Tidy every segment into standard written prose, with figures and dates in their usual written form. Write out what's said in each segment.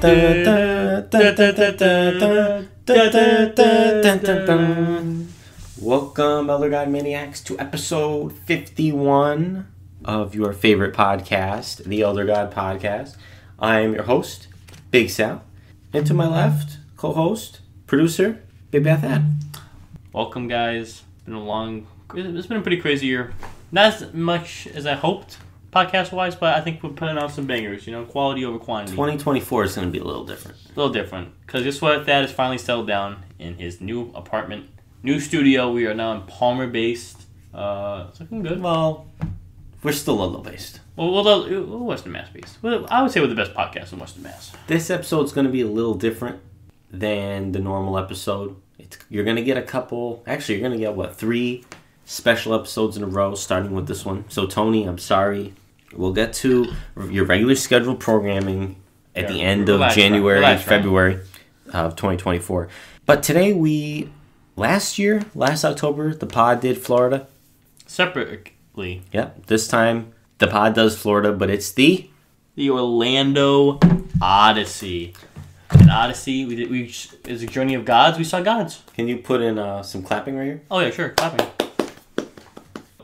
Welcome, Elder God Maniacs, to episode 51 of your favorite podcast, the Elder God Podcast. I am your host, Big Sal, and to my left, co-host, producer, Big Beth Ad. Welcome, guys. It's been a pretty crazy year. Not as much as I hoped, podcast-wise, but I think we're putting out some bangers, quality over quantity. 2024 is going to be a little different. A little different. Because guess what? Thad has finally settled down in his new apartment, new studio. We are now in Palmer-based. It's looking good. Well, we're still Ludlow-based. Well, Western Mass-based. I would say we're the best podcast in Western Mass. This episode's going to be a little different than the normal episode. You're going to get you're going to get, 3 special episodes in a row, starting with this one. So, Tony, I'm sorry. We'll get to your regular scheduled programming at the end of January, February of 2024. But today last October, the pod did Florida. Separately. Yep. This time, the pod does Florida, but it's the Orlando Odyssey. An Odyssey, is a journey of gods. We saw gods. Can you put in some clapping right here? Oh, yeah, sure. Clapping.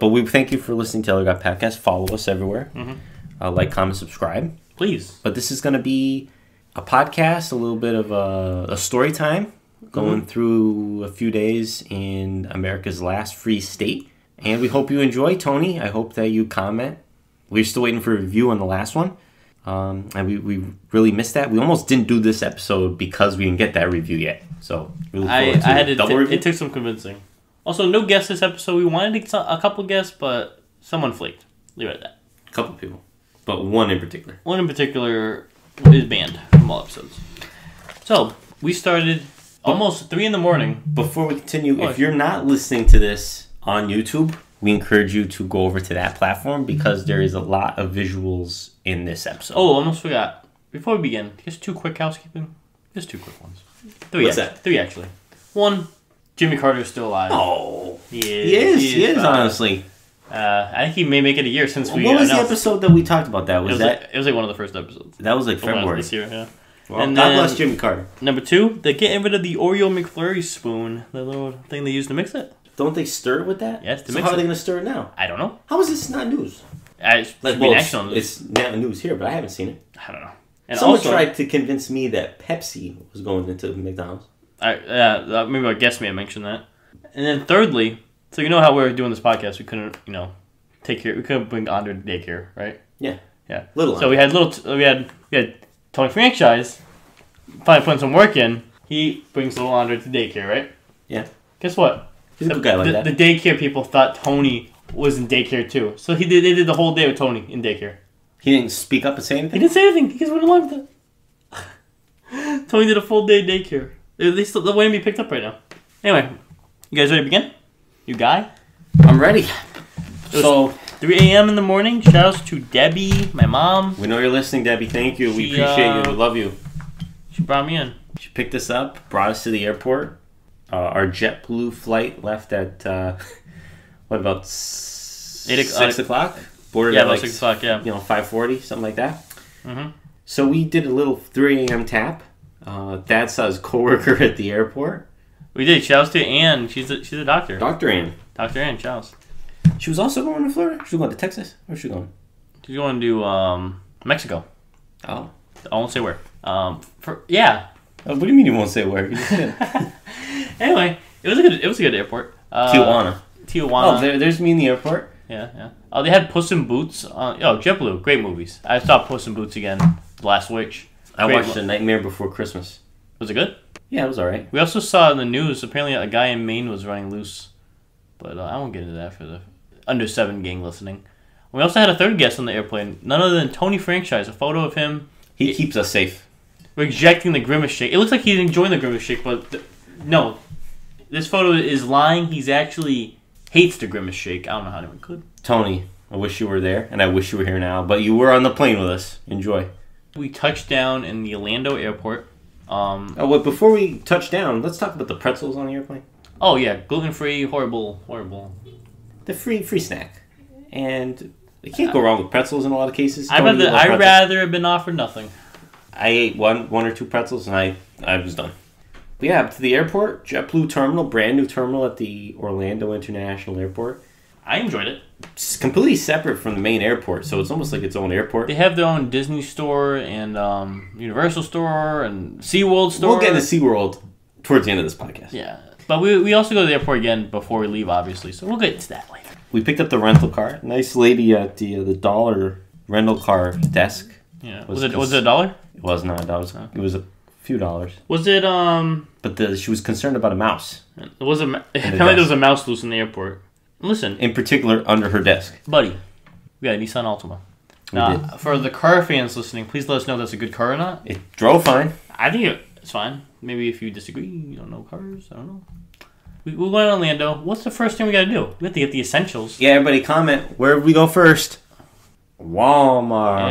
But we thank you for listening to Elder God Podcast. Follow us everywhere. Mm-hmm. Like, comment, subscribe. Please. But this is going to be a podcast, a little bit of a story time, going through a few days in America's last free state. And we hope you enjoy, Tony. I hope that you comment. We're still waiting for a review on the last one. And we really missed that. We almost didn't do this episode because we didn't get that review yet. So we look forward to double review. It took some convincing. Also, no guests this episode. We wanted a couple guests, but someone flaked. Leave it at that. A couple people. But one in particular. One in particular is banned from all episodes. So, we started almost 3 in the morning. Before we continue, if you're not listening to this on YouTube, we encourage you to go over to that platform because there is a lot of visuals in this episode. Oh, almost forgot. Before we begin, just 2 quick housekeeping. Just 2 quick ones. 3. What's that? 3, actually. 1, Jimmy Carter is still alive. Oh. He is, honestly. I think he may make it a year since we What was the episode that we talked about that? It was like one of the first episodes. That was like February. This year, yeah. Well, and God bless Jimmy Carter. Number 2, they're getting rid of the Oreo McFlurry spoon. The little thing they use to mix it. Don't they stir it with that? Yes, so how are they going to stir it now? I don't know. How is this not news? It's not news here, but I haven't seen it. I don't know. And Someone tried to convince me that Pepsi was going into McDonald's. Maybe our guest may have mentioned that. And then thirdly, so you know how we're doing this podcast, we couldn't, we couldn't bring Andre to daycare, right? Yeah. Yeah. Little. So we had Tony Franchise, finally putting some work in. He brings little Andre to daycare, right? Yeah. Guess what? He's a good guy like that. The daycare people thought Tony was in daycare too. So they did the whole day with Tony in daycare. He didn't speak up and say anything? He didn't say anything. He just went along with it. Tony did a full day daycare. They're waiting to be picked up right now. Anyway, you guys ready to begin? You guy? I'm ready. So 3 a.m. in the morning. Shouts to Debbie, my mom. We know you're listening, Debbie. Thank you. We appreciate you. We love you. She brought me in. She picked us up, brought us to the airport. Our JetBlue flight left at, what about 6 o'clock? Boarded at about 6 o'clock, yeah. 5:40, something like that. Mm-hmm. So we did a little 3 a.m. tap. Dad saw his coworker at the airport. We did. Shouts to Ann. She's a doctor. Dr. Ann. Dr. Ann, shouts. She was also going to Florida? She was going to Texas? Where's she going? She's going to Mexico. Oh. I won't say where. Yeah. What do you mean you won't say where? Anyway, it was a good airport. Tijuana. Oh, there's me in the airport. Yeah. Oh, they had Puss in Boots. JetBlue, great movies. I saw Puss in Boots again last week. I watched The Nightmare Before Christmas. Was it good? Yeah, it was alright. We also saw in the news, apparently a guy in Maine was running loose. But I won't get into that for the under 7 gang listening. We also had a third guest on the airplane, none other than Tony Franchise. A photo of him. He keeps us safe. Rejecting the Grimace Shake. It looks like he's enjoying the Grimace Shake, but no. This photo is lying. He's actually hates the Grimace Shake. I don't know how anyone could. Tony, I wish you were there, and I wish you were here now, but you were on the plane with us. Enjoy. We touched down in the Lando airport. Before we touch down, let's talk about the pretzels on the airplane. Oh, yeah. Gluten-free, horrible. The free snack. And you can't go wrong with pretzels in a lot of cases. I'd rather have been offered nothing. I ate one or two pretzels, and I was done. But yeah, to the airport, JetBlue terminal, brand new terminal at the Orlando International Airport. I enjoyed it. It's completely separate from the main airport, so it's almost like its own airport. They have their own Disney store and Universal store and SeaWorld store. We'll get into SeaWorld towards the end of this podcast. Yeah. But we also go to the airport again before we leave, obviously, so we'll get to that later. We picked up the rental car. Nice lady at the dollar rental car desk. Yeah. Was it $1? It was not $1. It was a few dollars. Was it But she was concerned about a mouse. Apparently there was a mouse loose in the airport. Listen. In particular, under her desk. Buddy, we got a Nissan Altima. Now, for the car fans listening, please let us know if that's a good car or not. It drove fine. I think it's fine. Maybe if you disagree, you don't know cars. I don't know. We went to Lando. What's the first thing we got to do? We have to get the essentials. Yeah, everybody comment. Where did we go first? Walmart.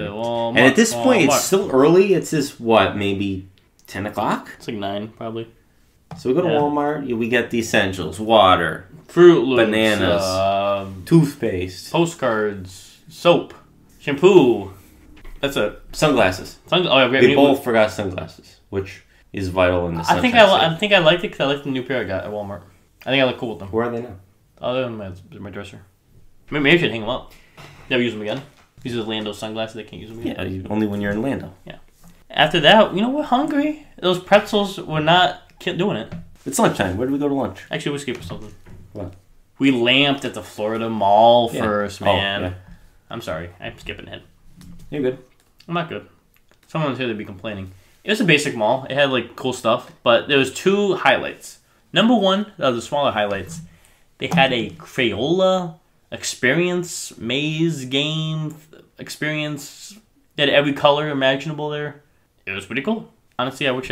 Walmart. And at this point, it's still early. It's just, maybe 10 o'clock? It's like 9, probably. So we go to Walmart. We get the essentials. Water. Fruit Loops. Bananas. Toothpaste. Postcards. Soap. Shampoo. That's it. Sunglasses. We both forgot sunglasses, which is vital in the sunshine. I think I liked it because I liked the new pair I got at Walmart. I think I look cool with them. Where are they now? Oh, they're in my dresser. Maybe I should hang them up. Never use them again. These are Lando sunglasses. They can't use them again. Yeah, only when you're in Lando. Yeah. After that, we're hungry. Those pretzels were not doing it. It's lunchtime. Where do we go to lunch? Actually, we skipped something. What? We lamped at the Florida Mall first, man. Oh, yeah. I'm sorry. I'm skipping ahead. You're good. I'm not good. Someone's here to be complaining. It was a basic mall. It had cool stuff, but there was 2 highlights. Number 1, the smaller highlights, they had a Crayola experience, maze game experience. They had every color imaginable there. It was pretty cool. Honestly, I wish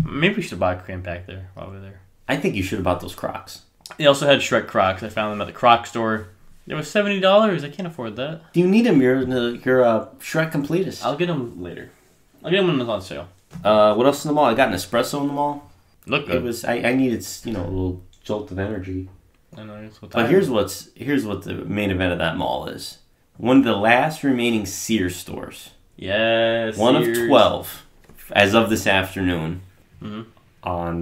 maybe we should buy a crayon pack there while we're there. I think you should have bought those Crocs. They also had Shrek Crocs. I found them at the Croc store. They were $70. I can't afford that. Do you need them? You're a Shrek completist. I'll get them later. I'll get them when it's on sale. What else in the mall? I got an espresso in the mall. Look good. It was. I needed a little jolt of energy. I know. But here's what the main event of that mall is. One of the last remaining Sears stores. Yes. One of 12, as of this afternoon, on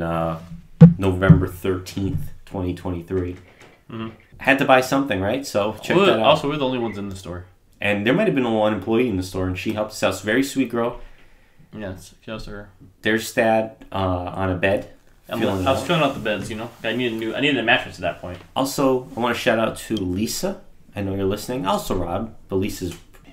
November 13th, 2023. Mm-hmm. Had to buy something, right? So check that out. Also, we're the only ones in the store. And there might have been one employee in the store, and she helped us out. It's a very sweet girl. Yes, just her. There's Stad on a bed. I was filling out the beds, I needed a mattress at that point. Also, I want to shout out to Lisa. I know you're listening. Also Rob, but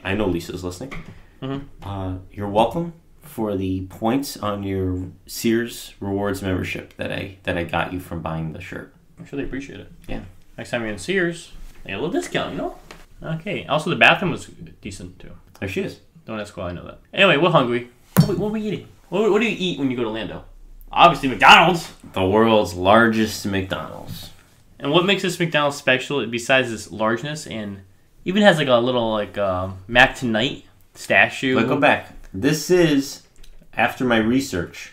I know Lisa's listening. Mm-hmm. You're welcome for the points on your Sears Rewards membership that I got you from buying the shirt. I'm sure they appreciate it. Yeah. Next time you're in Sears, they get a little discount, Okay. Also, the bathroom was decent, too. There she is. Don't ask why I know that. Anyway, we're hungry. What are we eating? What do you eat when you go to Lando? Obviously, McDonald's. The world's largest McDonald's. And what makes this McDonald's special, besides its largeness, and even has a little Mac Tonight statue. But go back. This is, after my research,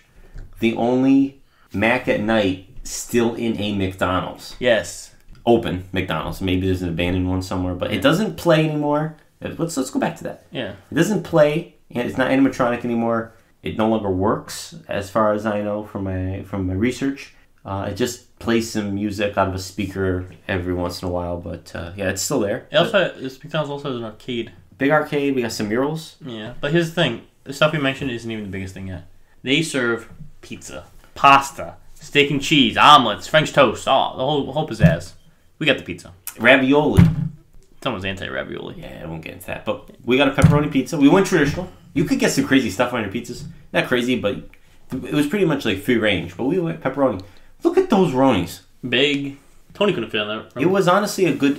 the only Mac at Night still in a McDonald's. Yes. Open McDonald's. Maybe there's an abandoned one somewhere, but it doesn't play anymore. Let's go back to that. Yeah. It doesn't play, and it's not animatronic anymore. It no longer works, as far as I know from my research. It just plays some music out of a speaker every once in a while, but it's still there. This McDonald's also has an arcade. Big arcade. We got some murals. Yeah, but here's the thing: the stuff we mentioned isn't even the biggest thing yet. They serve pizza, pasta, steak and cheese, omelets, French toast, the whole pizzazz. We got the pizza. Ravioli. Someone's anti-ravioli. Yeah, I won't get into that. But we got a pepperoni pizza. We went traditional. You could get some crazy stuff on your pizzas. Not crazy, but it was pretty much free range. But we went pepperoni. Look at those Ronies. Big. Tony couldn't fit on that. It was honestly a good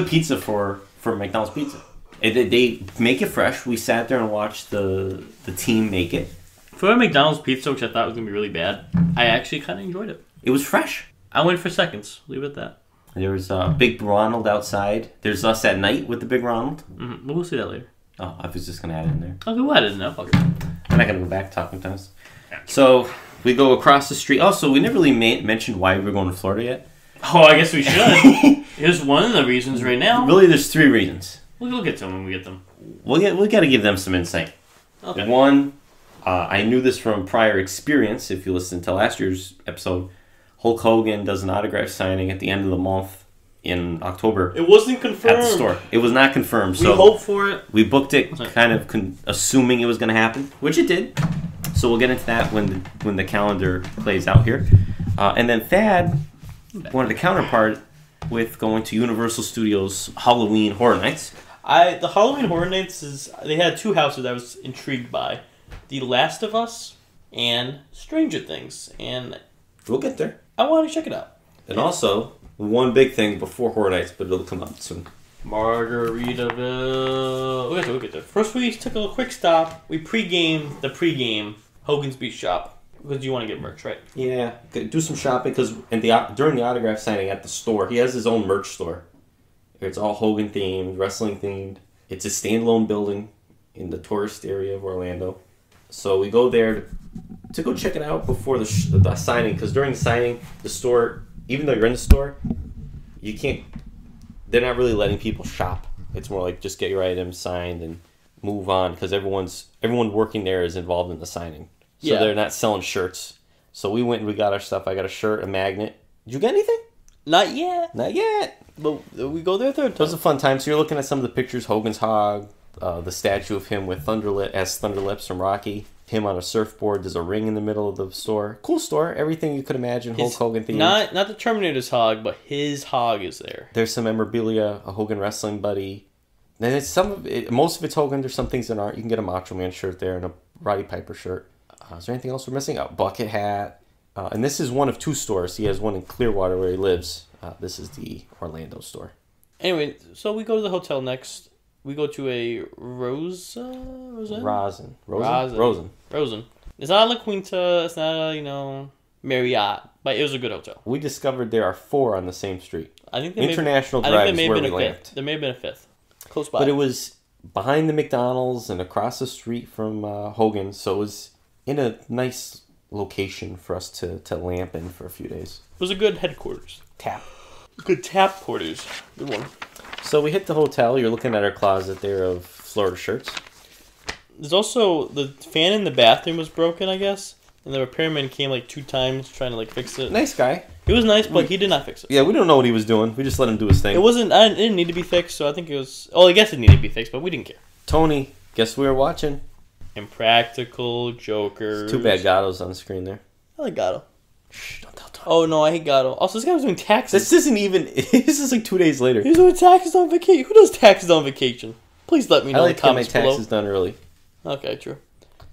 pizza for McDonald's pizza. They make it fresh. We sat there and watched the team make it. For a McDonald's pizza, which I thought was going to be really bad, I actually kind of enjoyed it. It was fresh. I went for seconds. Leave it at that. There was Big Ronald outside. There's us at night with the Big Ronald. Mm-hmm. We'll see that later. Oh, I was just going to add it in there. I'll go ahead and fuck it. I'm not going to go back talking to us. So, we go across the street. Also, we never really mentioned why we were going to Florida yet. Oh, I guess we should. Here's one of the reasons right now. Really, there's 3 reasons. We'll get to them when we get them. We got to give them some insight. Okay. One, I knew this from prior experience. If you listen to last year's episode, Hulk Hogan does an autograph signing at the end of the month in October. It wasn't confirmed At the store. It was not confirmed. We hope for it. We booked it kind of assuming it was going to happen, which it did. So we'll get into that when the calendar plays out here. And then Thad wanted to counterpart with going to Universal Studios Halloween Horror Nights. The Halloween Horror Nights they had two houses I was intrigued by. The Last of Us and Stranger Things. And We'll get there. I want to check it out. And also, one big thing before Horror Nights, but it'll come up soon. Margaritaville. We'll get there. First, we took a quick stop. We pre-gamed the pre-game Hogan's Beach Shop. Because you want to get merch, right? Yeah, do some shopping because during the autograph signing at the store, he has his own merch store. It's all Hogan themed, wrestling themed. It's a standalone building in the tourist area of Orlando. So we go there to go check it out before the signing, because during the signing, the store, even though you're in the store, you can't. They're not really letting people shop. It's more like just get your items signed and move on, because everyone working there is involved in the signing. So they're not selling shirts. So we went and we got our stuff. I got a shirt, a magnet. Did you get anything? Not yet. Not yet. But we go there third time. It was a fun time. So you're looking at some of the pictures. Hogan's hog, the statue of him with Thunderlips from Rocky. Him on a surfboard. There's a ring in the middle of the store. Cool store. Everything you could imagine. Hulk Hogan themed. Not the Terminator's hog, but his hog is there. There's some memorabilia, a Hogan wrestling buddy. And it's most of it's Hogan. There's some things that aren't. You can get a Macho Man shirt there and a Roddy Piper shirt. Is there anything else we're missing? A bucket hat. And this is one of two stores. He has one in Clearwater where he lives. This is the Orlando store. Anyway, so we go to the hotel next. We go to a Rosen. It's not La Quinta. It's not Marriott. But it was a good hotel. We discovered there are 4 on the same street. I think International Drive is where we landed. There may have been a fifth. Close by. But it was behind the McDonald's and across the street from Hogan. So it was in a nice location for us to lamp in for a few days. It was a good headquarters. Good tap quarters. Good one. So we hit the hotel. You're looking at our closet there of Florida shirts. There's also the fan in the bathroom was broken, I guess. And the repairman came 2 times trying to fix it. Nice guy. He was nice, but he did not fix it. Yeah, we don't know what he was doing. We just let him do his thing. It didn't need to be fixed, so I think it was... Oh, I guess it needed to be fixed, but we didn't care. Tony, guess we were watching? Impractical Jokers. It's too bad Gatto's on the screen there. I like Gatto. Shh, don't tell Tony. Oh, no, I hate Gatto. Also, this guy was doing taxes. This isn't even... This is 2 days later. He's doing taxes on vacation. Who does taxes on vacation? Please let me know I in like the to get my comments below. taxes done early. Okay, true.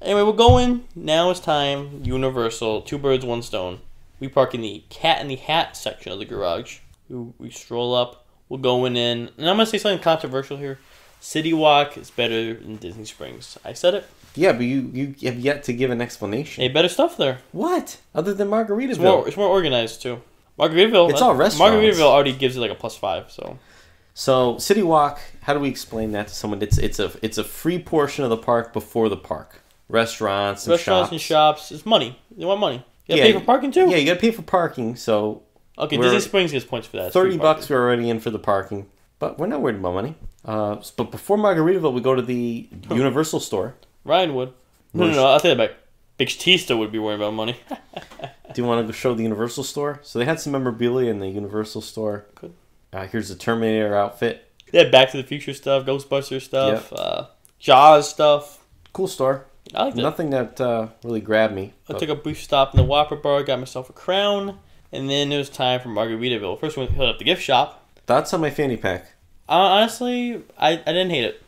Anyway, we're going. Now it's time. Universal. 2 birds, 1 stone. We park in the Cat in the Hat section of the garage. We stroll up. We're going in. And I'm going to say something controversial here. City Walk is better than Disney Springs. I said it. Yeah, but you have yet to give an explanation. Hey, better stuff there. What? Other than Margaritaville? It's more organized, too. Margaritaville. It's all restaurants. Margaritaville already gives it a +5, so... So, City Walk, how do we explain that to someone? It's a free portion of the park before the park. Restaurants and shops. It's money. They want money. You gotta pay for parking too? Yeah, you gotta pay for parking, so... Okay, Disney Springs gets points for that. $30 we're already in for the parking. But we're not worried about money. But before Margaritaville, we go to the Universal store. Ryan would. No, I'll tell you about Big Tista would be worried about money. Do you want to go show the Universal store? So they had some memorabilia in the Universal store. Good. Here's the Terminator outfit. They had Back to the Future stuff, Ghostbusters stuff, Jaws stuff. Cool store. I liked it. Nothing that really grabbed me. I took a brief stop in the Whopper bar, got myself a crown, and then it was time for Margaritaville. First, we hit up the gift shop. Thoughts on my fanny pack? Honestly, I didn't hate it.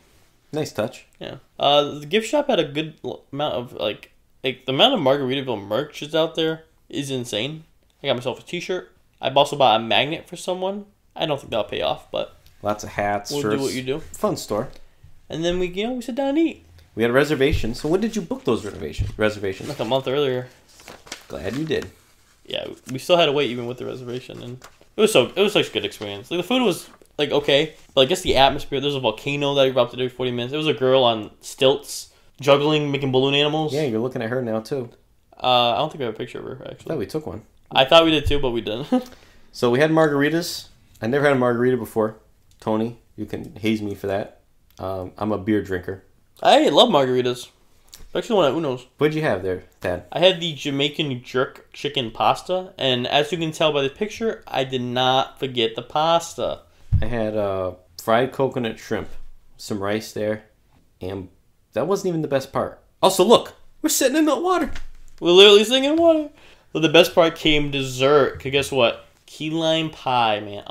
Nice touch. Yeah. The gift shop had a good amount of, the amount of Margaritaville merch is out there is insane. I got myself a t-shirt. I also bought a magnet for someone. I don't think that'll pay off, but... Lots of hats, we'll shirts. Do what you do. Fun store. And then we sit down and eat. We had a reservation. So when did you book those reservations? Like a month earlier. Glad you did. Yeah, we still had to wait even with the reservation, and it was such a good experience. The food was okay, but I guess the atmosphere. There's a volcano that erupted every 40 minutes. There was a girl on stilts juggling, making balloon animals. Yeah, you're looking at her now too. I don't think we have a picture of her actually. I thought we took one. I thought we did too, but we didn't. So we had margaritas. I never had a margarita before. Tony, you can haze me for that. I'm a beer drinker. I love margaritas. Actually, the one at Uno's. What'd you have there, Thad? I had the Jamaican jerk chicken pasta, and as you can tell by the picture, I did not forget the pasta. I had fried coconut shrimp, some rice there, and that wasn't even the best part. Also, look, we're sitting in the water. We're literally sitting in water. So the best part came dessert. Cause guess what? Key lime pie, man.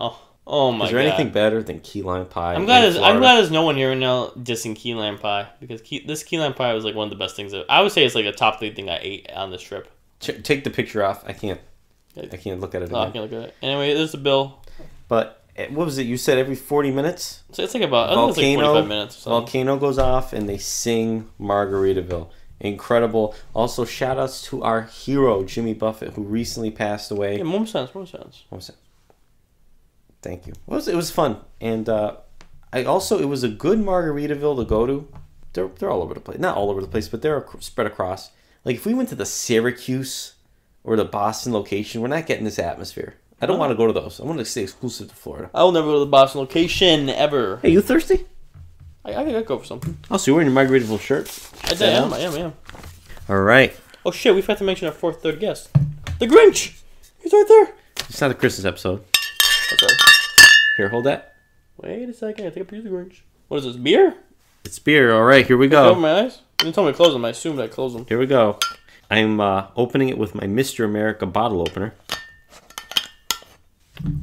Oh my god. Is there anything better than key lime pie? I'm glad there's no one here now dissing key lime pie, because this key lime pie was like one of the best things. I would say it's like a top 3 thing I ate on this trip. Take the picture off. I can't look at it again. I can't look at it. Anyway, there's the bill. But what was it? You said every 40 minutes? So it's like about, I think it's like 45 minutes or something. Volcano goes off and they sing Margaritaville. Incredible. Also, shout outs to our hero, Jimmy Buffett, who recently passed away. Yeah, more sense. Thank you. It was fun. And it was a good Margaritaville to go to. They're all over the place. Not all over the place, but they're spread across. Like, if we went to the Syracuse or the Boston location, we're not getting this atmosphere. I don't want to go to those. I want to stay exclusive to Florida. I will never go to the Boston location, ever. Hey, you thirsty? I gotta go for something. Oh, so you're wearing your Margaritaville shirt? I am. All right. Oh, shit, we forgot to mention our third guest. The Grinch! He's right there. It's not a Christmas episode. That's right. Here, hold that. Wait a second. I take a picture of the Grinch. What is this, beer? It's beer. All right, here we go. Open my eyes? You didn't tell me to close them. I assumed I closed them. Here we go. I'm opening it with my Mr. America bottle opener.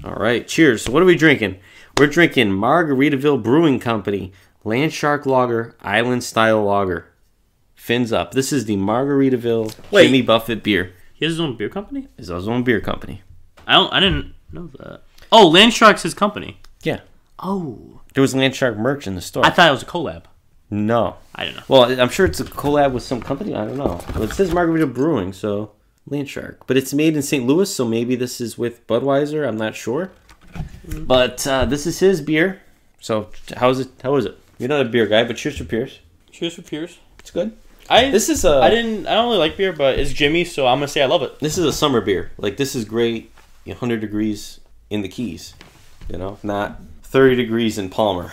All right, cheers. So what are we drinking? We're drinking Margaritaville Brewing Company Landshark Lager, Island Style Lager. Fins up. This is the Margaritaville Jimmy Buffett beer. He has his own beer company? His own beer company. I didn't know that. Oh, Landshark's his company. Yeah. Oh. There was Landshark merch in the store. I thought it was a collab. No. I don't know. Well, I'm sure it's a collab with some company. I don't know. Well, it says Margaritaville Brewing, so Landshark. But it's made in St. Louis, so maybe this is with Budweiser. I'm not sure. But this is his beer. So how is it? You're not a beer guy, but cheers for Pierce. Cheers for Pierce. It's good. I don't really like beer, but it's Jimmy, so I'm gonna say I love it. This is a summer beer. Like, this is great. 100 degrees in the Keys. You know, not 30 degrees in Palmer.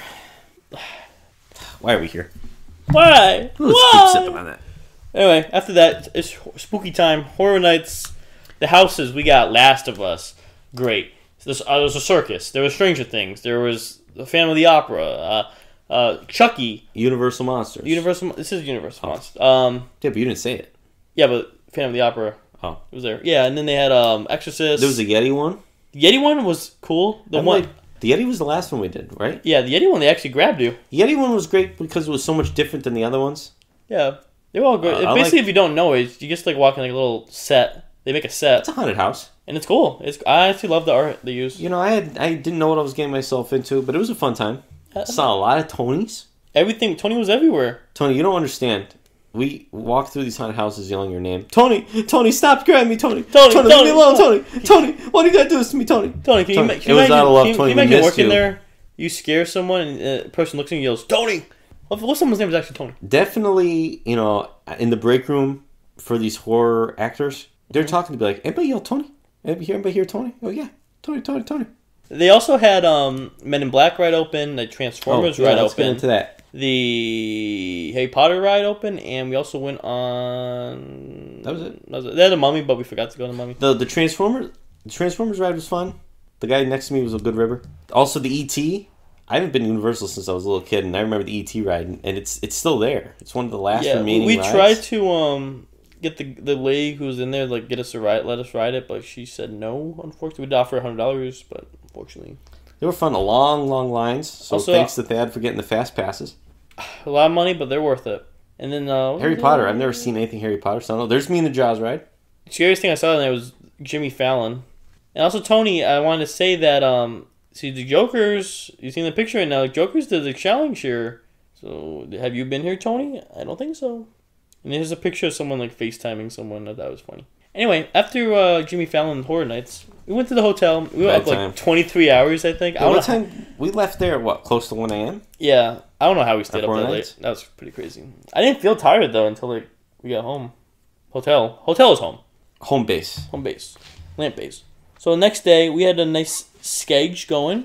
Why are we here? Why? Let's keep sipping on that. Anyway, after that, it's spooky time. Horror nights. The houses. We got Last of Us. Great. There was a circus. There was Stranger Things. There was the Phantom of the Opera. Chucky. Universal Monsters. This is Universal Monsters. Yeah, but you didn't say it. Yeah, but Phantom of the Opera. Oh. It was there. Yeah, and then they had Exorcist. There was a Yeti one. The Yeti one was cool. The Yeti was the last one we did, right? Yeah, the Yeti one, they actually grabbed you. The Yeti one was great because it was so much different than the other ones. Yeah. They were all good. Basically, if you don't know it, you just like walking like a little set. They make a set. It's a haunted house. And it's cool. I actually love the art they use. You know, I didn't know what I was getting myself into, but it was a fun time. I saw a lot of Tonys. Everything. Tony was everywhere. Tony, you don't understand. We walked through these haunted houses yelling your name. Tony, stop grabbing me, Tony. Tony, leave me alone, Tony. Why do you gotta do this to me, Tony? Can you imagine working there? You scare someone and a person looks at you and yells, Tony! What someone's name is actually Tony? Definitely, you know, in the break room for these horror actors, they're talking to be like, anybody yell Tony? Anybody hear Tony? Oh yeah, Tony. They also had Men in Black ride open, the Transformers ride open. Let's get into that. The Harry Potter ride open, and we also went on... That was it. They had a Mummy, but we forgot to go to the Mummy. The Transformers ride was fun. The guy next to me was a good river. Also, the E.T. I haven't been to Universal since I was a little kid, and I remember the E.T. ride, and it's still there. It's one of the last remaining rides. We tried to get the lady who was in there, like, let us ride it, but she said no, unfortunately. We'd offer $100, but unfortunately... They were fun. Long lines. So also, thanks to Thad for getting the fast passes. A lot of money, but they're worth it. And then Harry Potter. I've never seen anything Harry Potter. So I don't know. There's me in the Jaws ride. The scariest thing I saw in there was Jimmy Fallon. And also, Tony, I wanted to say that, see, the Jokers, you seen the picture right now, Jokers did the challenge here. So, have you been here, Tony? I don't think so. And there's a picture of someone, like, FaceTiming someone. I thought it was funny. Anyway, after Jimmy Fallon Horror Nights, we went to the hotel. We were up like 23 hours, I think. What time? We left there at what, close to 1 a.m.? Yeah. I don't know how we stayed up that late. That was pretty crazy. I didn't feel tired, though, until like we got home. Hotel is home. Home base. Lamp base. So the next day, we had a nice sketch going.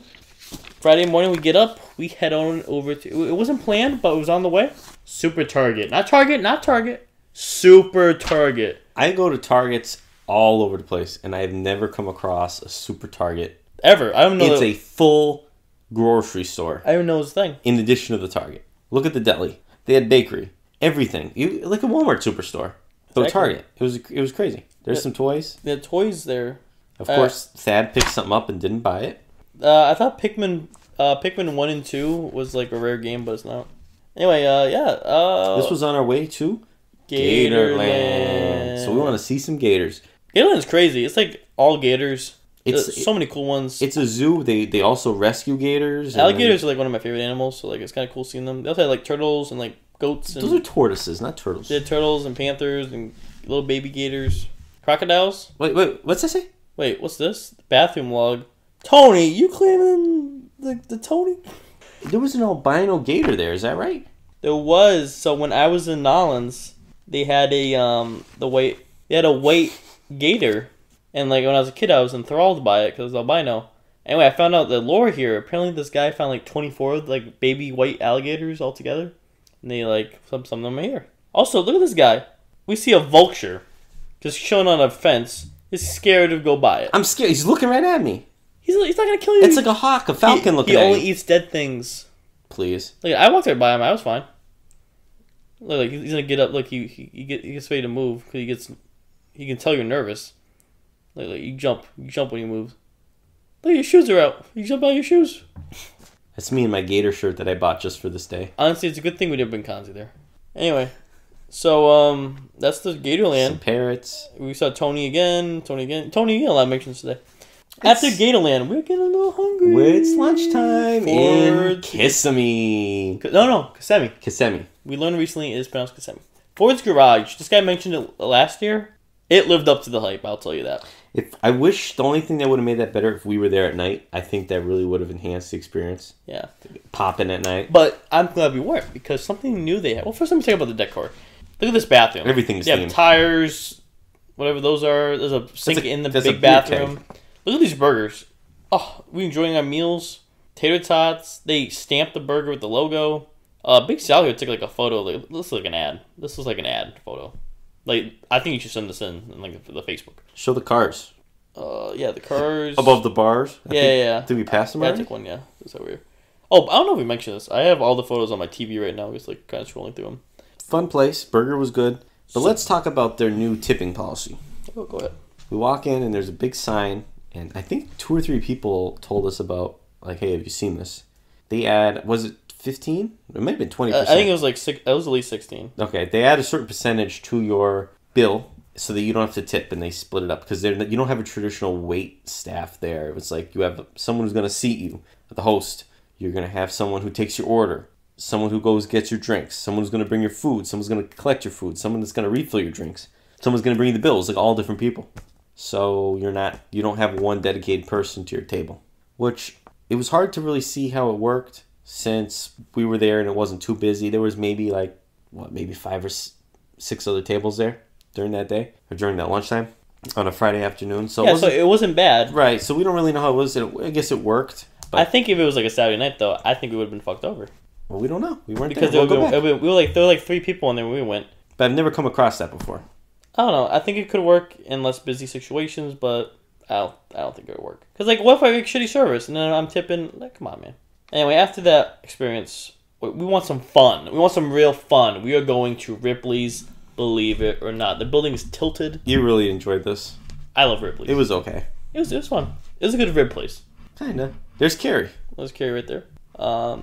Friday morning, we get up. We head on over to... It wasn't planned, but it was on the way. Super Target. Not Target. Super Target. I go to Targets all over the place, and I've never come across a Super Target. Ever. I don't know. It's a full grocery store. I don't know his thing. In addition to the Target. Look at the deli. They had bakery. Everything. Like a Walmart superstore. So Exactly. Target. It was crazy. There's some toys. They had toys there. Of course, Thad picked something up and didn't buy it. I thought Pikmin 1 and 2 was like a rare game, but it's not. Anyway, yeah. This was on our way to Gator Land. Land. So we want to see some gators. Gator Land's crazy. It's like all gators. It's There's so many cool ones. It's a zoo. They also rescue gators. Alligators are like one of my favorite animals, so like it's kind of cool seeing them. They also have like turtles and like goats. And those are tortoises, not turtles. they had turtles and panthers and little baby gators. Crocodiles. Wait, what's that say? Wait, what's this? Bathroom log. Tony, you claiming the Tony? There was an albino gator there. Is that right? There was. So when I was in Nolans, they had a white gator, and like when I was a kid, I was enthralled by it because it was albino. Anyway, I found out the lore here. Apparently, this guy found like 24 like baby white alligators all together, and they like some of them are here. Also, look at this guy. We see a vulture just chilling on a fence. He's scared to go by it. I'm scared. He's looking right at me. He's not gonna kill you. It's like a hawk, a falcon looking He at only me. eats dead things. Please. Like I walked right by him. I was fine. Like he's gonna get up. Like he gets ready to move because he can tell you're nervous. Like you jump when you move. Look, your shoes are out. You jump out of your shoes. That's me in my gator shirt that I bought just for this day. Honestly, it's a good thing we didn't bring Kanzi there. Anyway, so that's the Gator Land. Some parrots. We saw Tony again. Tony, a lot of mentions today. After Gator Land, we're getting a little hungry. It's lunchtime in Kissimmee. No, Kissimmee. Kissimmee. We learned recently it is pronounced Kissimmee. Ford's Garage. This guy mentioned it last year. It lived up to the hype, I'll tell you that. I wish the only thing that would have made that better if we were there at night. I think that really would have enhanced the experience. Yeah. Popping at night. But I'm glad we weren't because something new they had. Well, first let me talk about the decor. Look at this bathroom. Everything's They have themed. tires, whatever those are. There's a sink in the that's a big beer bathroom. keg. Look at these burgers. Oh, we enjoying our meals. Tater tots. They stamped the burger with the logo. Big Sal here took like a photo. Like, this is like an ad. This is like an ad photo. Like I think you should send this in like the Facebook. Show the cars. Yeah, the cars Above the bars? Yeah. Did we pass them Yeah, I already? took one. Yeah, that's how weird. Oh, I don't know if we mentioned this. I have all the photos on my TV right now. Just like kind of scrolling through them. Fun place. Burger was good. But let's talk about their new tipping policy. Oh, go ahead. We walk in and there's a big sign, and I think 2 or 3 people told us about, like, hey, have you seen this? They add, was it 15? It might have been 20%. I think it was like six. It was at least 16. Okay, they add a certain percentage to your bill so that you don't have to tip, and they split it up because you don't have a traditional wait staff there. It's like you have someone who's going to seat you, the host. You're going to have someone who takes your order, someone who goes gets your drinks, someone who's going to bring your food, someone's going to collect your food, someone that's going to refill your drinks, someone's going to bring you the bills, like all different people. So you don't have one dedicated person to your table, which it was hard to really see how it worked since we were there and it wasn't too busy. There was maybe maybe 5 or 6 other tables there during that day or during that lunchtime on a Friday afternoon. So Yeah, so it wasn't bad. right. So we don't really know how it was. I guess it worked. But, I think if it was like a Saturday night, though, I think we would have been fucked over. well, we don't know. We weren't Because there. We'll go back. we were like, there were like 3 people in there when we went. But I've never come across that before. I don't know. I think it could work in less busy situations, but I don't think it would work. Because, like, what if I make shitty service and then I'm tipping? Like, come on, man. Anyway, after that experience, we want some fun. We want some real fun. We are going to Ripley's, believe it or not. The building is tilted. You really enjoyed this. I love Ripley's. It was okay. It was fun. It was a good rib place. Kinda. There's Carrie. There's Carrie right there.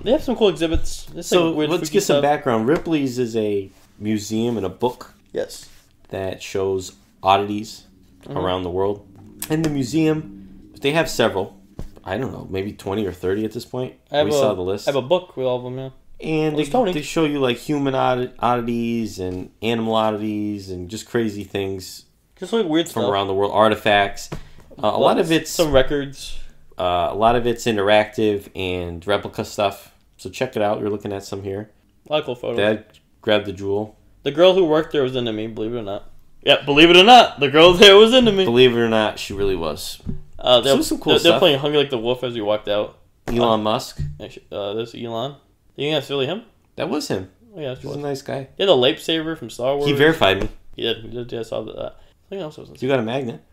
They have some cool exhibits. So let's get some background. Ripley's is a museum and a book Yes. that shows oddities around the world. And the museum, they have several. I don't know, maybe 20 or 30 at this point. We saw the list. I have a book with all of them, yeah. And Well, Tony. they show you like human oddities and animal oddities and just crazy things Just like weird from stuff. around the world, artifacts. A lot of it's some records. a lot of it's interactive and replica stuff. So check it out. You're looking at some here. A lot of cool photos. Dad grabbed the jewel. The girl who worked there was into me, believe it or not. Yeah, believe it or not, the girl there was into me. Believe it or not, she really was. There's some cool they're stuff. playing Hungry Like the Wolf as we walked out. Elon Musk. There's Elon. You think that's really him? That was him. Oh, yeah, He's a nice guy. He had a lightsaber from Star Wars. He verified me. He did. Yeah, I saw that. Something else was. You got a magnet.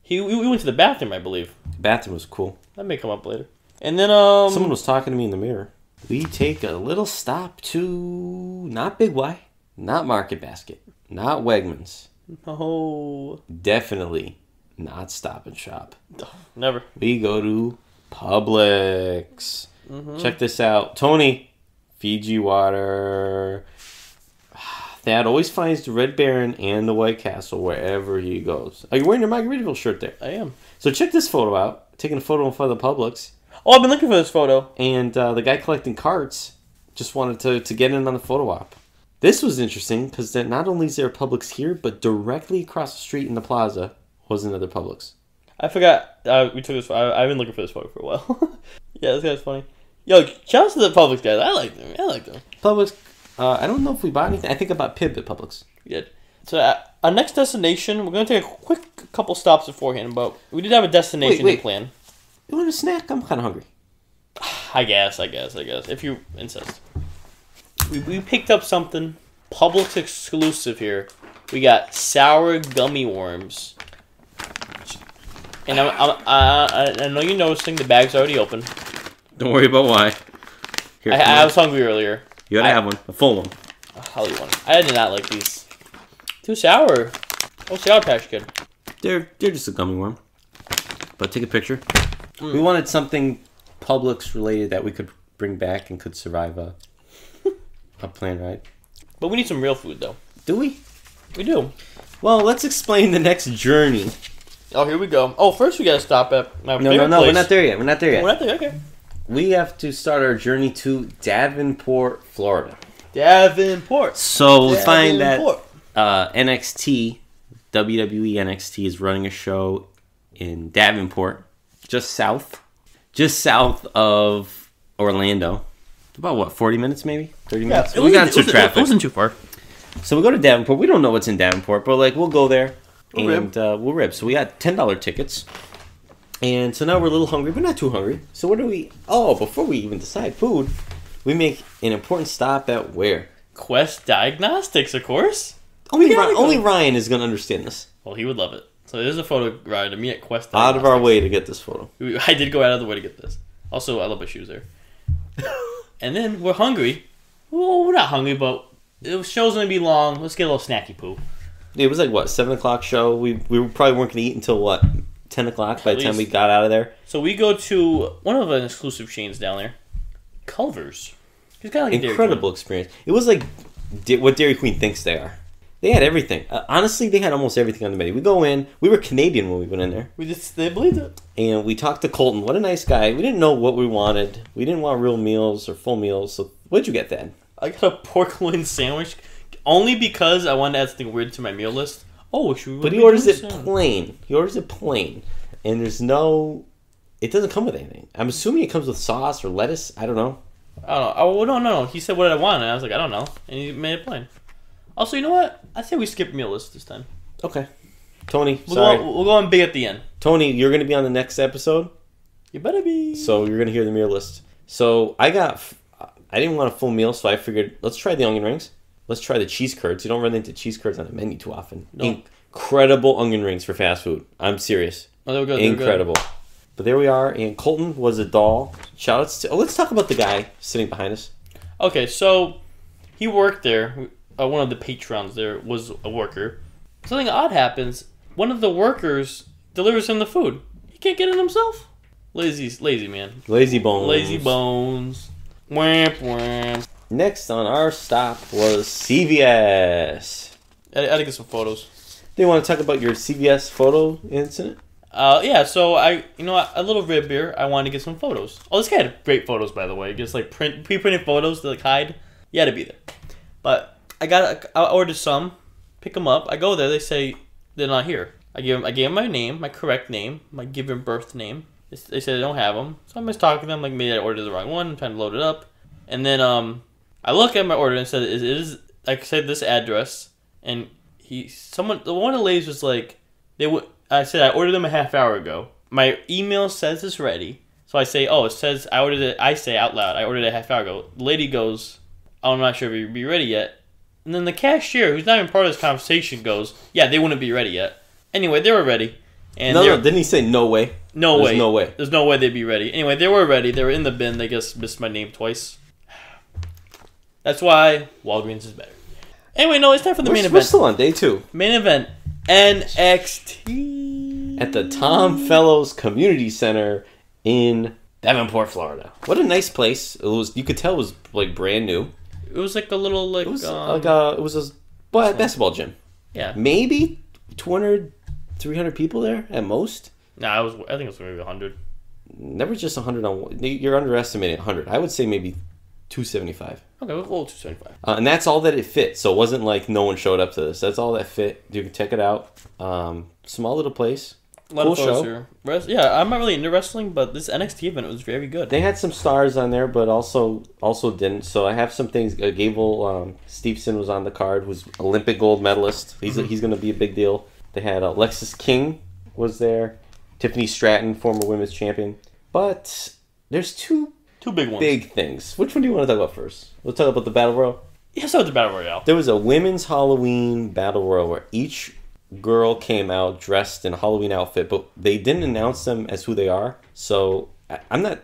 We went to the bathroom, I believe. The bathroom was cool. That may come up later. And then someone was talking to me in the mirror. We take a little stop to not Big Y, not Market Basket, not Wegmans. No. Definitely not Stop and Shop. Never. We go to Publix. Check this out. Tony, Fiji water. Thad always finds the Red Baron and the White Castle wherever he goes. Are you wearing your Margaritaville shirt there? I am. So check this photo out. Taking a photo in front of the Publix. Oh, I've been looking for this photo. And the guy collecting carts just wanted to get in on the photo op. This was interesting because not only is there a Publix here, but directly across the street in the plaza was another Publix. I forgot. We took this. I've been looking for this photo for a while. Yeah, this guy's funny. Yo, shout out to the Publix guys. I like them. Publix. I don't know if we bought anything. I think I bought Pib at Publix. We did. So our next destination, we're going to take a quick couple stops beforehand, but we did have a destination to plan. You want a snack? I'm kind of hungry. I guess. If you insist. We picked up something Publix exclusive here. We got sour gummy worms. And I know you're noticing the bag's already open. Don't worry about why. Here, I was hungry earlier. You gotta have one. A full one. I'll eat one. I did not like these. Too sour. Oh, Sour Patch Kid. They're just a gummy worm. But take a picture. We wanted something Publix related that we could bring back and could survive a plane ride. But we need some real food, though. Do we? We do. Well, let's explain the next journey. Oh, here we go. Oh, first we gotta stop at my No, place. we're not there yet. We're not there, okay. We have to start our journey to Davenport, Florida. Davenport. So we find that NXT, WWE NXT is running a show in Davenport, just south of Orlando. About what, 40 minutes maybe? 30 minutes? We got into traffic. It wasn't too far. So we go to Davenport. We don't know what's in Davenport, but we'll go there and we'll rib. So we got $10 tickets. And so now we're a little hungry, but not too hungry. So what do we... Oh, before we even decide food, we make an important stop at where? Quest Diagnostics, of course. Only Ryan is going to understand this. Well, he would love it. So there's a photo ride of me at Quest Diagnostics. Out of our way to get this photo. I did go out of the way to get this. Also, I love my shoes there. And then we're hungry. Well, we're not hungry, but the show's going to be long. Let's get a little snacky poo. It was like, what, 7 o'clock show? We probably weren't going to eat until, what, 10 o'clock by the time we got out of there? So we go to one of the exclusive chains down there. Culvers. It's kind of like incredible experience. It was like what Dairy Queen thinks they are. They had everything. Honestly, they had almost everything on the menu. We go in. We were Canadian when we went in there. They believed it. And we talked to Colton. What a nice guy. We didn't know what we wanted. We didn't want real meals or full meals. So what'd you get then? I got a pork loin sandwich. Only because I wanted to add something weird to my meal list. Oh, should we? But he orders it plain. He orders it plain. And there's no... It doesn't come with anything. I'm assuming it comes with sauce or lettuce. I don't know. I don't know. Oh, no. He said what did I want, and I was like, I don't know. And he made it plain. Also, you know what? I say we skip meal list this time. Okay. Tony, we'll go on big at the end. Tony, you're going to be on the next episode. You better be. So you're going to hear the meal list. So I didn't want a full meal, so I figured, let's try the onion rings. Let's try the cheese curds. You don't run into cheese curds on the menu too often. No. Incredible onion rings for fast food. I'm serious. Oh, they were good. Incredible. But there we are, and Colton was a doll. Shoutouts to... let's talk about the guy sitting behind us. Okay, so he worked there. One of the patrons there was a worker. Something odd happens. One of the workers delivers him the food. He can't get it himself. Lazy man. Lazy bones. Lazy bones. Whamp whamp. Next on our stop was CVS. I had to get some photos. Do you want to talk about your CVS photo incident? Yeah, so a little rib beer. I wanted to get some photos. Oh, this guy had great photos, by the way. Just like pre-printed photos to like hide. You had to be there. But I ordered some, pick them up. I go there. They say they're not here. I gave them my name, my correct name, my given birth name. They said they don't have them. So I'm just talking to them like maybe I ordered the wrong one. I'm trying to load it up, and then I look at my order and said it is like I said this address, and one of the ladies was like I said I ordered them a half hour ago. My email says it's ready. So I say, oh, it says I ordered it. I say out loud, I ordered it a half hour ago. The lady goes, I'm not sure if you'd be ready yet. And then the cashier, who's not even part of this conversation, goes, yeah, they wouldn't be ready yet. Anyway, they were ready. And no, didn't he say no way? No way. There's no way. There's no way they'd be ready. Anyway, they were ready. They were in the bin. They just missed my name twice. That's why Walgreens is better. Anyway, no, it's time for the main event. We're still on day 2. Main event, NXT. At the Tom Fellows Community Center in Davenport, Florida. What a nice place. It was. You could tell it was like brand new. It was like a little like. It was a basketball gym. Yeah. Maybe 200, 300 people there at most. Nah, I think it was maybe 100. Never just 100 on one. You're underestimating 100. I would say maybe 275. Okay, well, 275. And that's all that it fit. So it wasn't like no one showed up to this. That's all that fit. You can check it out. Small little place. Cool show. Here. Yeah, I'm not really into wrestling, but this NXT event was very good. They had some stars on there, but also didn't. So I have some things. Gable Steveson was on the card, who's Olympic gold medalist. He's going to be a big deal. They had Alexis King was there. Tiffany Stratton, former women's champion. But there's two big ones. Big things. Which one do you want to talk about first? We'll talk about the Battle Royal. Yeah, start with the Battle Royale. There was a women's Halloween Battle Royal where each girl came out dressed in a Halloween outfit, but they didn't announce them as who they are. So I'm not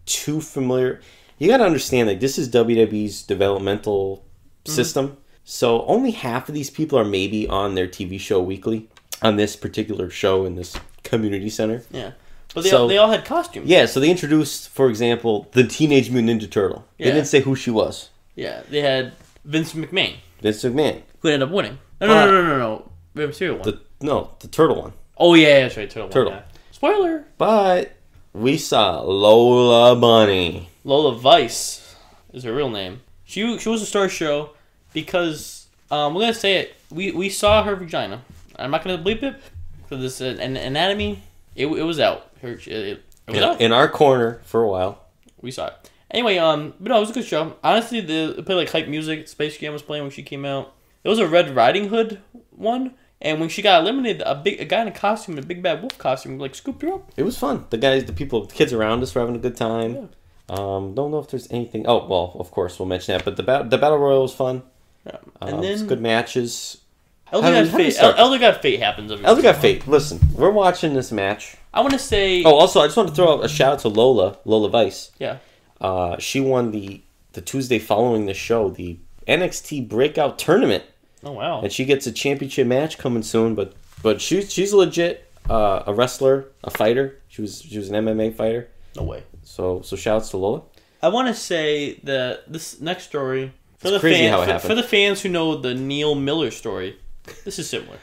too familiar. You got to understand, like, this is WWE's developmental system. So only half of these people are maybe on their TV show weekly on this particular show in this community center. Yeah. But they all had costumes. Yeah, so they introduced, for example, the Teenage Mutant Ninja Turtle. Yeah. They didn't say who she was. Yeah, they had Vince McMahon. Who ended up winning. No. The Mysterio one. The turtle one. Oh, yeah, that's right. Turtle. One, yeah. Spoiler. But we saw Lola Bunny. Lola Vice is her real name. She was a star show because, we're going to say it, we saw her vagina. I'm not going to bleep it because it's an anatomy. It was out. It was out. In our corner for a while. We saw it. Anyway, but no, it was a good show. Honestly, they played like hype music. Space Jam was playing when she came out. It was a Red Riding Hood one. And when she got eliminated, a guy in a costume, a big bad wolf costume, like scooped her up. It was fun. The kids around us were having a good time. Yeah. Don't know if there's anything. Oh well, of course we'll mention that. But the battle royal was fun. Yeah. And then good matches. Elder God Fate happens. Elder God Fate. Listen, we're watching this match. I want to say. Oh, also I just want to throw out a shout out to Lola Vice. Yeah. She won the Tuesday following the show, the NXT Breakout Tournament. Oh wow! And she gets a championship match coming soon, but she's legit a wrestler, a fighter. She was an MMA fighter. No way. So shouts to Lola. I want to say that this next story for the fans who know the Neil Miller story, this is similar.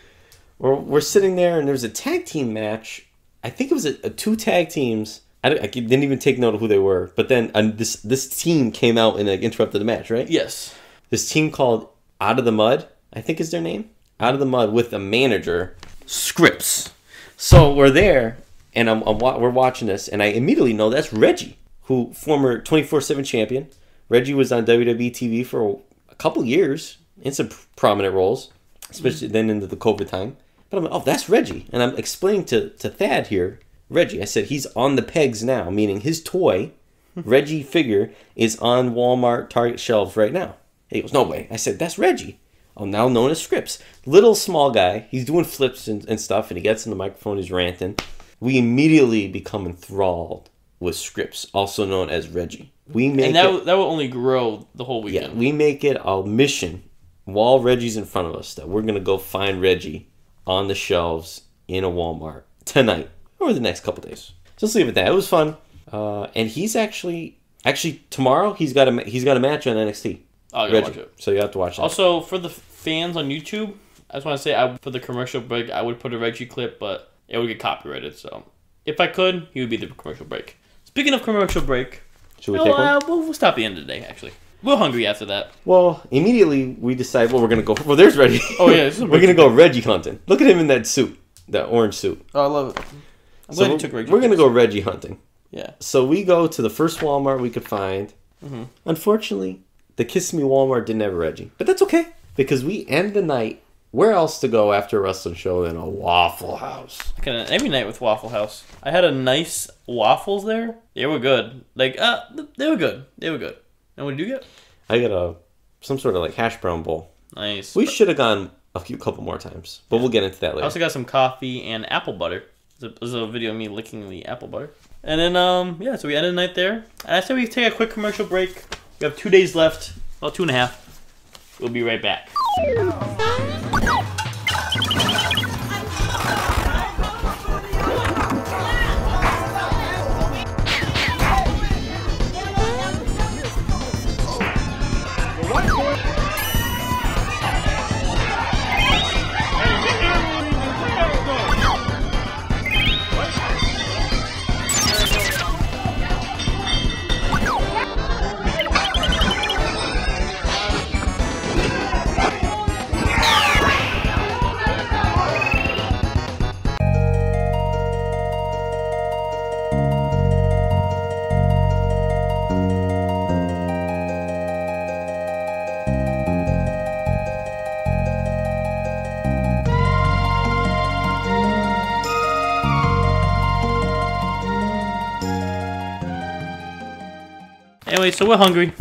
We're sitting there and there's a tag team match. I think it was a 2 tag teams. I didn't even take note of who they were, but then this team came out and interrupted the match, right? Yes. This team called Out of the Mud, I think is their name. Out of the Mud with a manager, Scripps. So we're there, and we're watching this, and I immediately know that's Reggie, who former 24/7 champion. Reggie was on WWE TV for a couple years in some prominent roles, especially then into the COVID time. But I'm like, oh, that's Reggie, and I'm explaining to Thad here, Reggie. I said he's on the pegs now, meaning his toy, Reggie figure, is on Walmart, Target shelves right now. He goes, no way. I said that's Reggie. Now known as Scripps. Little small guy. He's doing flips and stuff, and he gets in the microphone, he's ranting. We immediately become enthralled with Scripps, also known as Reggie. That will only grow the whole weekend. Yeah, we make it a mission while Reggie's in front of us that we're going to go find Reggie on the shelves in a Walmart tonight or the next couple days. Just leave it at that. It was fun. And he's actually tomorrow he's got a match on NXT. Oh, I gotta watch it. So you have to watch that. Also, for the fans on YouTube, I just want to say, for the commercial break, I would put a Reggie clip, but it would get copyrighted. So if I could, he would be the commercial break. Speaking of commercial break, should we take one? We'll stop the end of the day, actually. We're hungry after that. Well, immediately we decide, we're going to go... Well, there's Reggie. Oh, yeah. We're going to go Reggie hunting. Look at him in that suit, that orange suit. Oh, I love it. I'm glad you took Reggie. We're going to go Reggie hunting. Yeah. So we go to the first Walmart we could find. Mm-hmm. Unfortunately, the Kiss Me Walmart didn't have a Reggie. But that's okay, because we end the night... Where else to go after a wrestling show than a Waffle House? Every night with Waffle House. I had a nice waffles there. They were good. They were good. And what did you get? I got some sort of like hash brown bowl. Nice. We should have gone a couple more times, but we'll get into that later. I also got some coffee and apple butter. There's a video of me licking the apple butter. And then, yeah, so we ended the night there. And I said we take a quick commercial break. We have 2 days left. Well, 2.5. We'll be right back. Anyway, so we're hungry.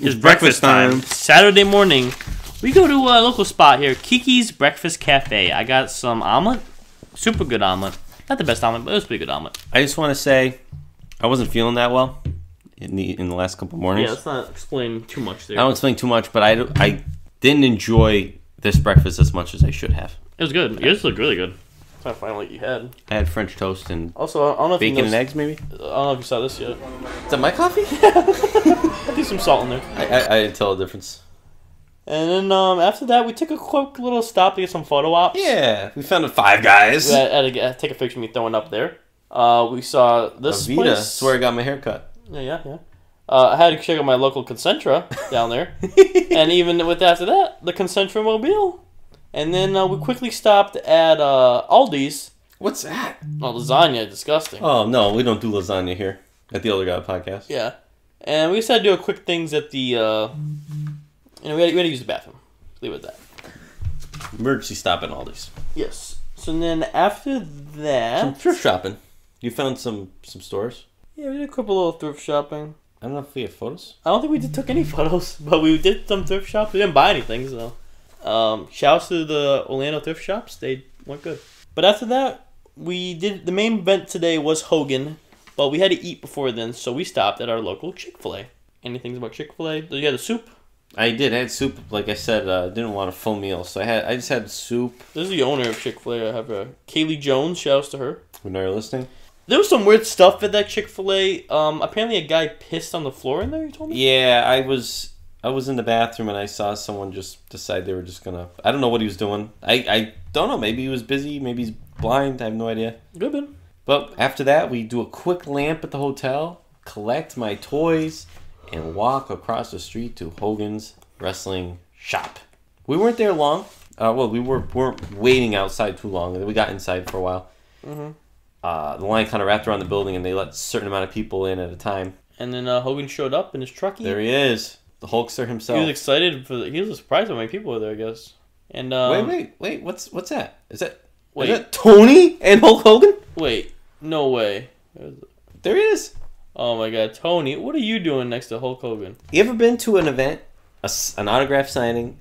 It's breakfast time. Saturday morning. We go to a local spot here, Kiki's Breakfast Cafe. I got some omelet. Super good omelet. Not the best omelet, but it was pretty good omelet. I just want to say, I wasn't feeling that well in the last couple mornings. Yeah, let's not explain too much there. I don't explain too much, but I didn't enjoy this breakfast as much as I should have. It was good. Yours looked really good. I'm trying to find what you had. I had French toast and also, I don't know if bacon and eggs, maybe? I don't know if you saw this yet. Is that my coffee? I threw some salt in there. I didn't tell the difference. And then after that, we took a quick little stop to get some photo ops. Yeah, we found Five Guys. We had to take a picture of me throwing up there. We saw this Avita. place. That's where I got my hair cut. Yeah. I had to check out my local Concentra down there. And even with after that, the Concentra Mobile. And then we quickly stopped at Aldi's. What's that? Oh, lasagna. Disgusting. Oh, no, we don't do lasagna here at the Older Guy podcast. Yeah. And we just had to do a quick things at the... we had to use the bathroom. Leave it at that. Emergency stop at Aldi's. Yes. So then after that... Some thrift shopping. You found some stores? Yeah, we did a couple little thrift shopping. I don't know if we have photos. I don't think we took any photos, but we did some thrift shops. We didn't buy anything, so... shouts to the Orlando thrift shops. They went good. But after that, we did... The main event today was Hogan, but we had to eat before then, so we stopped at our local Chick-fil-A. Anything about Chick-fil-A? You had the soup? I did. I had soup. Like I said, didn't want a full meal, so I just had soup. This is the owner of Chick-fil-A. I have Kaylee Jones. Shouts to her. We know you're listening. There was some weird stuff at that Chick-fil-A. Apparently a guy pissed on the floor in there, you told me? Yeah, I was in the bathroom and I saw someone just decide they were just gonna... I don't know what he was doing. I don't know. Maybe he was busy. Maybe he's blind. I have no idea. Good, man. But after that, we do a quick lamp at the hotel, collect my toys, and walk across the street to Hogan's Wrestling Shop. We weren't there long. We weren't waiting outside too long. We got inside for a while. Mm-hmm. The line kind of wrapped around the building, and they let a certain amount of people in at a time. And then Hogan showed up in his truckie. There he is, the Hulkster himself. He was excited he was surprised how many people were there, I guess. And wait, what's that? Is that Tony and Hulk Hogan? Wait, no way. There he is. Oh my God, Tony! What are you doing next to Hulk Hogan? You ever been to an event, an autograph signing,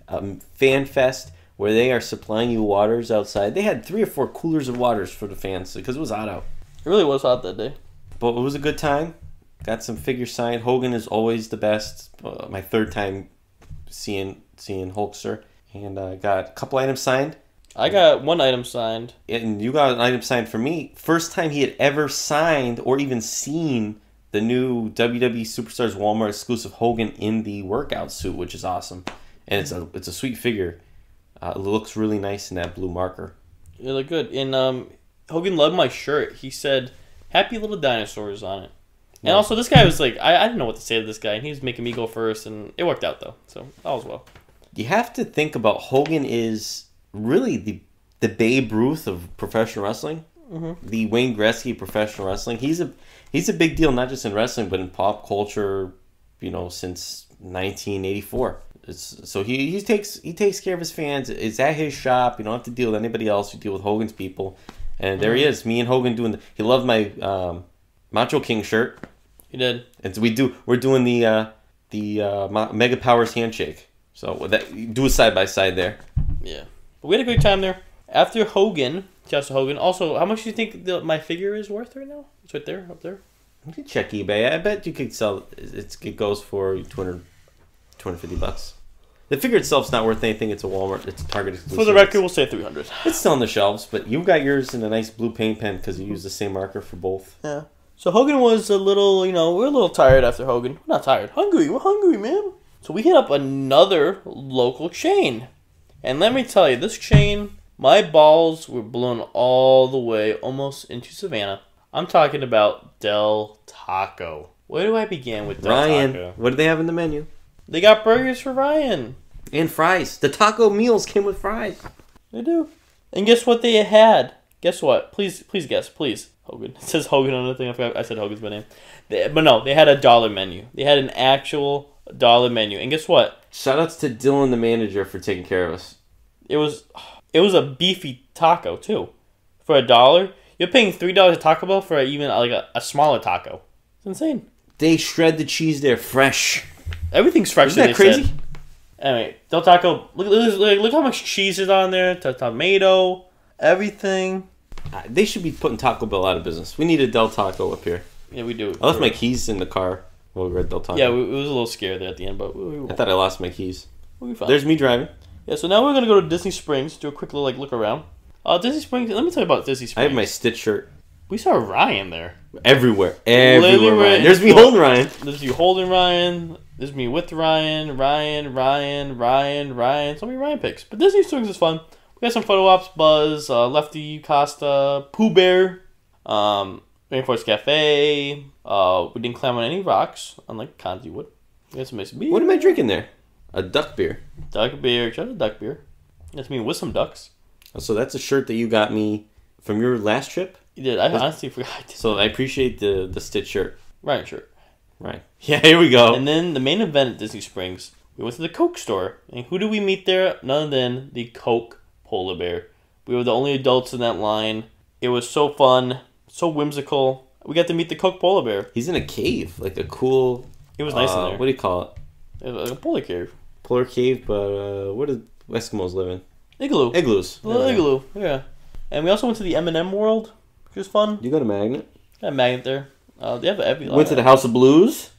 fan fest, where they are supplying you waters outside? They had 3 or 4 coolers of waters for the fans because it was hot out. It really was hot that day. But it was a good time. Got some figures signed. Hogan is always the best. My 3rd time seeing Hulkster. And got a couple items signed. I got 1 item signed. And you got an item signed for me. First time he had ever signed or even seen the new WWE Superstars Walmart exclusive Hogan in the workout suit, which is awesome. And it's a sweet figure. It looks really nice in that blue marker. It looked good. And Hogan loved my shirt. He said, "Happy little dinosaurs" on it. And also, this guy was like, I didn't know what to say to this guy, and he was making me go first, and it worked out, though. So, all was well. You have to think about Hogan is really the Babe Ruth of professional wrestling. Mm-hmm. The Wayne Gretzky of professional wrestling. He's a big deal, not just in wrestling, but in pop culture, since 1984. So he takes care of his fans. It's at his shop. You don't have to deal with anybody else. You deal with Hogan's people. And there he is, me and Hogan doing he loved my Macho King shirt. He did. And so we're doing the Mega Powers handshake. So with that, do a side by side there. Yeah, but we had a great time there. After Hogan, just Hogan. Also, how much do you think my figure is worth right now? It's right there, up there. You can check eBay. I bet you could sell it goes for $250. The figure itself's not worth anything. It's a Walmart. It's a Target exclusive. For the record, we'll say 300. It's still on the shelves, but you got yours in a nice blue paint pen because you use the same marker for both. Yeah. So Hogan was a little, we're a little tired after Hogan. We're not tired. Hungry. We're hungry, man. So we hit up another local chain. And let me tell you, this chain, my balls were blown all the way almost into Savannah. I'm talking about Del Taco. Where do I begin with Del Ryan, Taco? what do they have in the menu? They got burgers for Ryan. And fries. The taco meals came with fries. They do. And guess what they had? Guess what? Please guess. Please. Hogan. It says Hogan on the thing. I forgot I said Hogan's my name. But no, they had a dollar menu. They had an actual dollar menu. And guess what? Shoutouts to Dylan, the manager, for taking care of us. It was a beefy taco, too. For $1. You're paying $3 at Taco Bell for even like a smaller taco. It's insane. They shred the cheese there fresh. Everything's fresh. Isn't that crazy? Said. Anyway, Del Taco, look how much cheese is on there. Tomato, everything. They should be putting Taco Bell out of business. We need a Del Taco up here. Yeah, we do. I left my keys in the car while we were at Del Taco. Yeah, we was a little scared there at the end, but I thought I lost my keys. We'll be fine. There's me driving. Yeah, so now we're going to go to Disney Springs, do a quick little look around. Disney Springs, let me tell you about Disney Springs. I have my Stitch shirt. We saw Ryan there. Everywhere. Literally, Ryan. There's me holding Ryan. There's you holding Ryan. There's me with Ryan. So many Ryan pics. But Disney Springs is fun. We got some photo ops. Buzz, Lefty, Costa, Pooh Bear, Rainforest Cafe. We didn't climb on any rocks, unlike Conzi would. We had some nice beer. What am I drinking there? A duck beer. Duck beer. Shout out to duck beer. That's me with some ducks. So that's a shirt that you got me from your last trip? You did. I honestly forgot. So I appreciate the Stitch shirt. Ryan shirt. Right. Yeah, here we go. And then the main event at Disney Springs, we went to the Coke store. And who do we meet there? None other than the Coke Polar Bear. We were the only adults in that line. It was so fun, so whimsical. We got to meet the Coke Polar Bear. He's in a cave, like a cool... It was nice in there. What do you call it? It was like a polar cave. Polar cave, but where do Eskimos live in? Igloo. Igloos. A little igloo, yeah. And we also went to the M&M World, which was fun. You go to Magnet? Got a magnet there. They have every. Went to the House of Blues.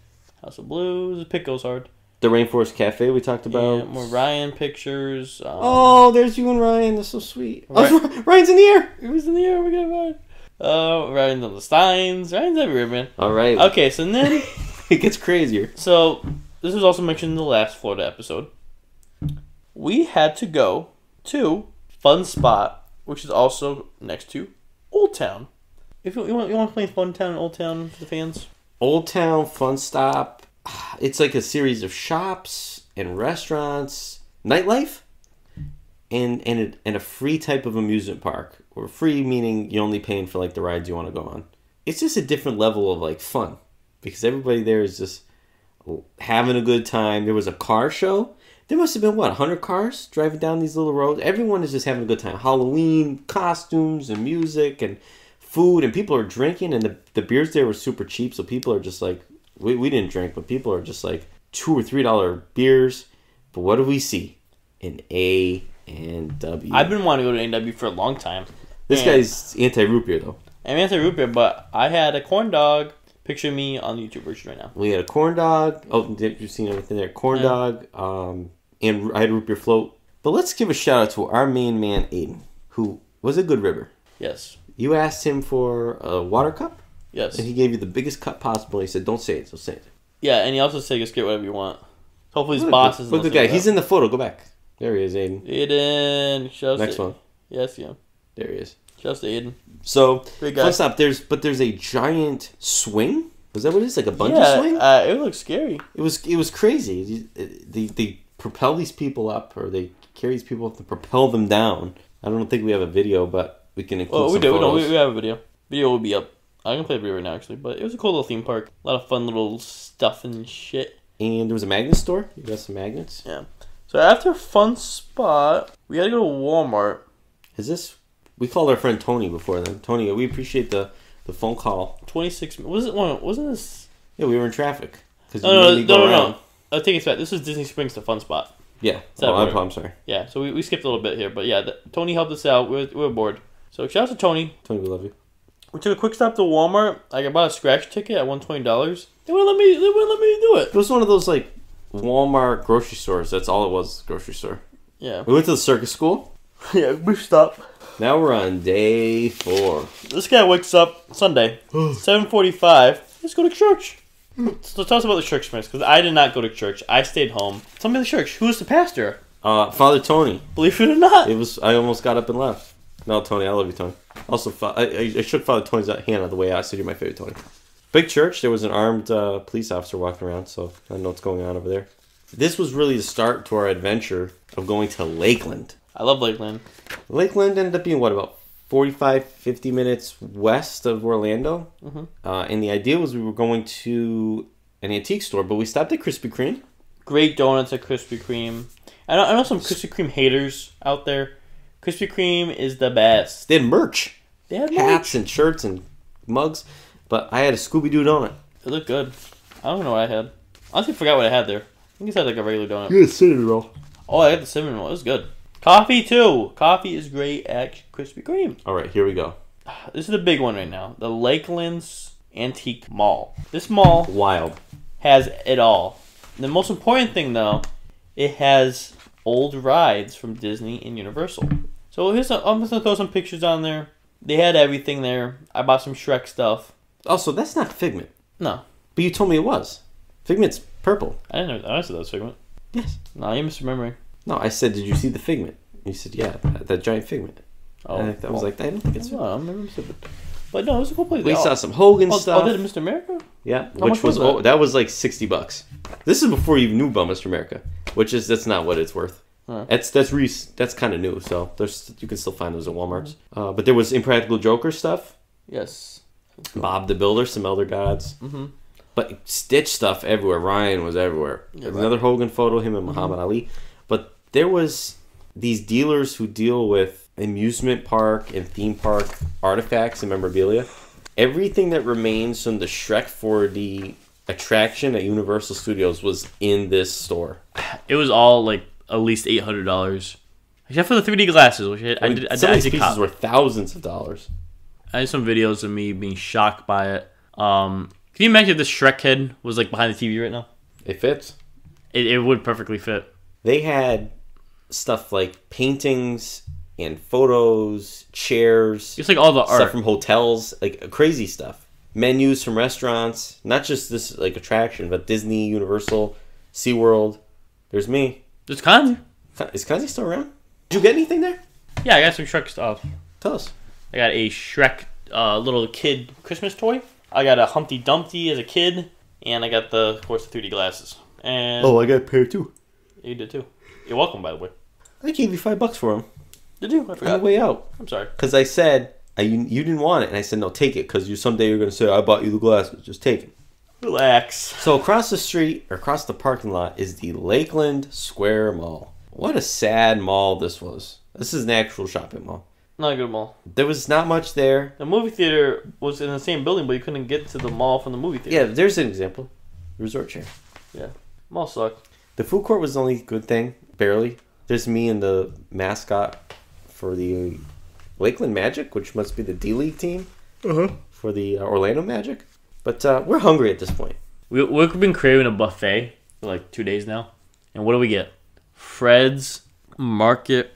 House of Blues. The pick goes hard. The Rainforest Cafe we talked about. Yeah, more Ryan pictures. Oh, there's you and Ryan. That's so sweet. Oh, Ryan's in the air. He was in the air. We got Ryan. Ryan's on the Steins. Ryan's everywhere, man. All right. Okay, so then it gets crazier. So this was also mentioned in the last Florida episode. We had to go to Fun Spot, which is also next to Old Town. If you want to play Fun Town and Old Town for the fans? Old Town Fun Stop. It's like a series of shops and restaurants, nightlife, and a free type of amusement park. Or free meaning you're only paying for like the rides you want to go on. It's just a different level of like fun because everybody there is just having a good time. There was a car show. There must have been, 100 cars driving down these little roads? Everyone is just having a good time. Halloween, costumes, and music, and food, and people are drinking, and the beers there were super cheap, so people are just like, we didn't drink, but people are just like $2 or $3 beers. But what do we see? An A&W. I've been wanting to go to A&W for a long time. This guy's anti-root beer, though. I'm anti-root beer, but I had a corn dog. Picture me on the YouTube version right now. We had a corn dog. Oh, you've seen everything there. Corn dog, and I had root beer float. But let's give a shout out to our main man, Aiden, who was a good ribber. Yes. You asked him for a water cup? Yes. And he gave you the biggest cup possible. He said, don't say it, so say it. Yeah, and he also said, just get whatever you want. Hopefully his boss isn't Look at the guy. He's in the photo. Go back. There he is, Aiden. Aiden. Next one. Yes, yeah. There he is. Just Aiden. So, great guy. Fun stop. There's a giant swing. Was that what it is? Like a bungee swing? It looks scary. It was crazy. They propel these people up, or they carry these people up to propel them down. I don't think we have a video, but we can include some photos. We have a video. Video will be up. I can play a video right now, actually. But it was a cool little theme park. A lot of fun little stuff and shit. And there was a magnet store. You got some magnets. Yeah. So after Fun Spot, we had to go to Walmart. We called our friend Tony before then. Tony, we appreciate the phone call. 26. Wasn't this? Yeah, we were in traffic. No. I'll take it back. This was Disney Springs to Fun Spot. Yeah. Oh, I'm sorry. Yeah, so we skipped a little bit here. But yeah, Tony helped us out. We were bored. So shout out to Tony. Tony, we love you. We took a quick stop to Walmart. I bought a scratch ticket at $120. They wouldn't let me do it. It was one of those like Walmart grocery stores. That's all it was, grocery store. Yeah. We went to the circus school. Yeah, we stopped. Now we're on day 4. This guy wakes up Sunday, 7:45. Let's go to church. So tell us about the church, Smith, because I did not go to church. I stayed home. Tell me the church. Who was the pastor? Father Tony. Believe it or not. I almost got up and left. No, Tony, I love you, Tony. Also, I shook Father Tony's hand on the way out. I said, you're my favorite, Tony. Big church. There was an armed police officer walking around, so I don't know what's going on over there. This was really the start to our adventure of going to Lakeland. I love Lakeland. Lakeland ended up being, about 45, 50 minutes west of Orlando. Mm-hmm. And the idea was we were going to an antique store, but we stopped at Krispy Kreme. Great donuts at Krispy Kreme. I know some Krispy Kreme haters out there. Krispy Kreme is the best. They had merch. They had hats and shirts and mugs. But I had a Scooby-Doo donut. It looked good. I don't know what I had. I honestly forgot what I had there. I think I had like a regular donut. You had a cinnamon roll. Oh, I had the cinnamon roll. It was good. Coffee too. Coffee is great at Krispy Kreme. All right, here we go. This is the big one right now. The Lakeland's Antique Mall. This mall Wild. has it all. The most important thing though, it has old rides from Disney and Universal. So I'm just gonna throw some pictures on there. They had everything there. I bought some Shrek stuff. Also, that's not Figment. No. But you told me it was. Figment's purple. I didn't know. I said that was Figment. Yes. No, you're misremembering. No, I said, did you see the Figment? You said, yeah, that giant Figment. Oh. I was like, I don't think it's Figment. No, I remember but no, it was a cool place. We saw some Hogan stuff. Oh, did Mr. America? Yeah, How much was that? that was like $60. This is before you knew about Mr. America, that's not what it's worth. Huh. That's kind of new, so you can still find those at Walmart's. But there was Impractical Joker stuff. Yes. Bob the Builder, some Elder Gods. Mm-hmm. But Stitch stuff everywhere. Ryan was everywhere. Yeah, There's right. another Hogan photo, him and Muhammad Ali. But there was these dealers who deal with amusement park and theme park artifacts and memorabilia. Everything that remains from the Shrek 4D attraction at Universal Studios was in this store. It was all like at least $800, except for the 3D glasses, which Some of these pieces cop. were thousands of dollars. I had some videos of me being shocked by it. Can you imagine if this Shrek head was like behind the TV right now? It fits. It would perfectly fit. They had stuff like paintings and photos, chairs, It's like all the stuff art. from hotels, like crazy stuff. Menus from restaurants, not just this like attraction, but Disney, Universal, SeaWorld. There's me. There's Kanzi. Is Kanzi still around? Did you get anything there? Yeah, I got some Shrek stuff. Tell us. I got a Shrek little kid Christmas toy. I got a Humpty Dumpty as a kid, and I got of course, the 3D glasses. And I got a pair too. you did too. You're welcome, by the way. I gave you $5 for them Did you? I on the forgot. way out. I'm sorry. Because I said, you didn't want it. And I said, no, take it. Because someday you're going to say, I bought you the glasses. Just take it. Relax. So across the street, or across the parking lot, is the Lakeland Square Mall. What a sad mall this was. This is an actual shopping mall. Not a good mall. There was not much there. The movie theater was in the same building, but you couldn't get to the mall from the movie theater. Yeah, there's an example. Resort chair. Yeah. Mall sucked. The food court was the only good thing. Barely. There's me and the mascot for the Lakeland Magic, which must be the D-League team for the Orlando Magic. But we're hungry at this point. We've been craving a buffet for like 2 days now. And what do we get? Fred's Market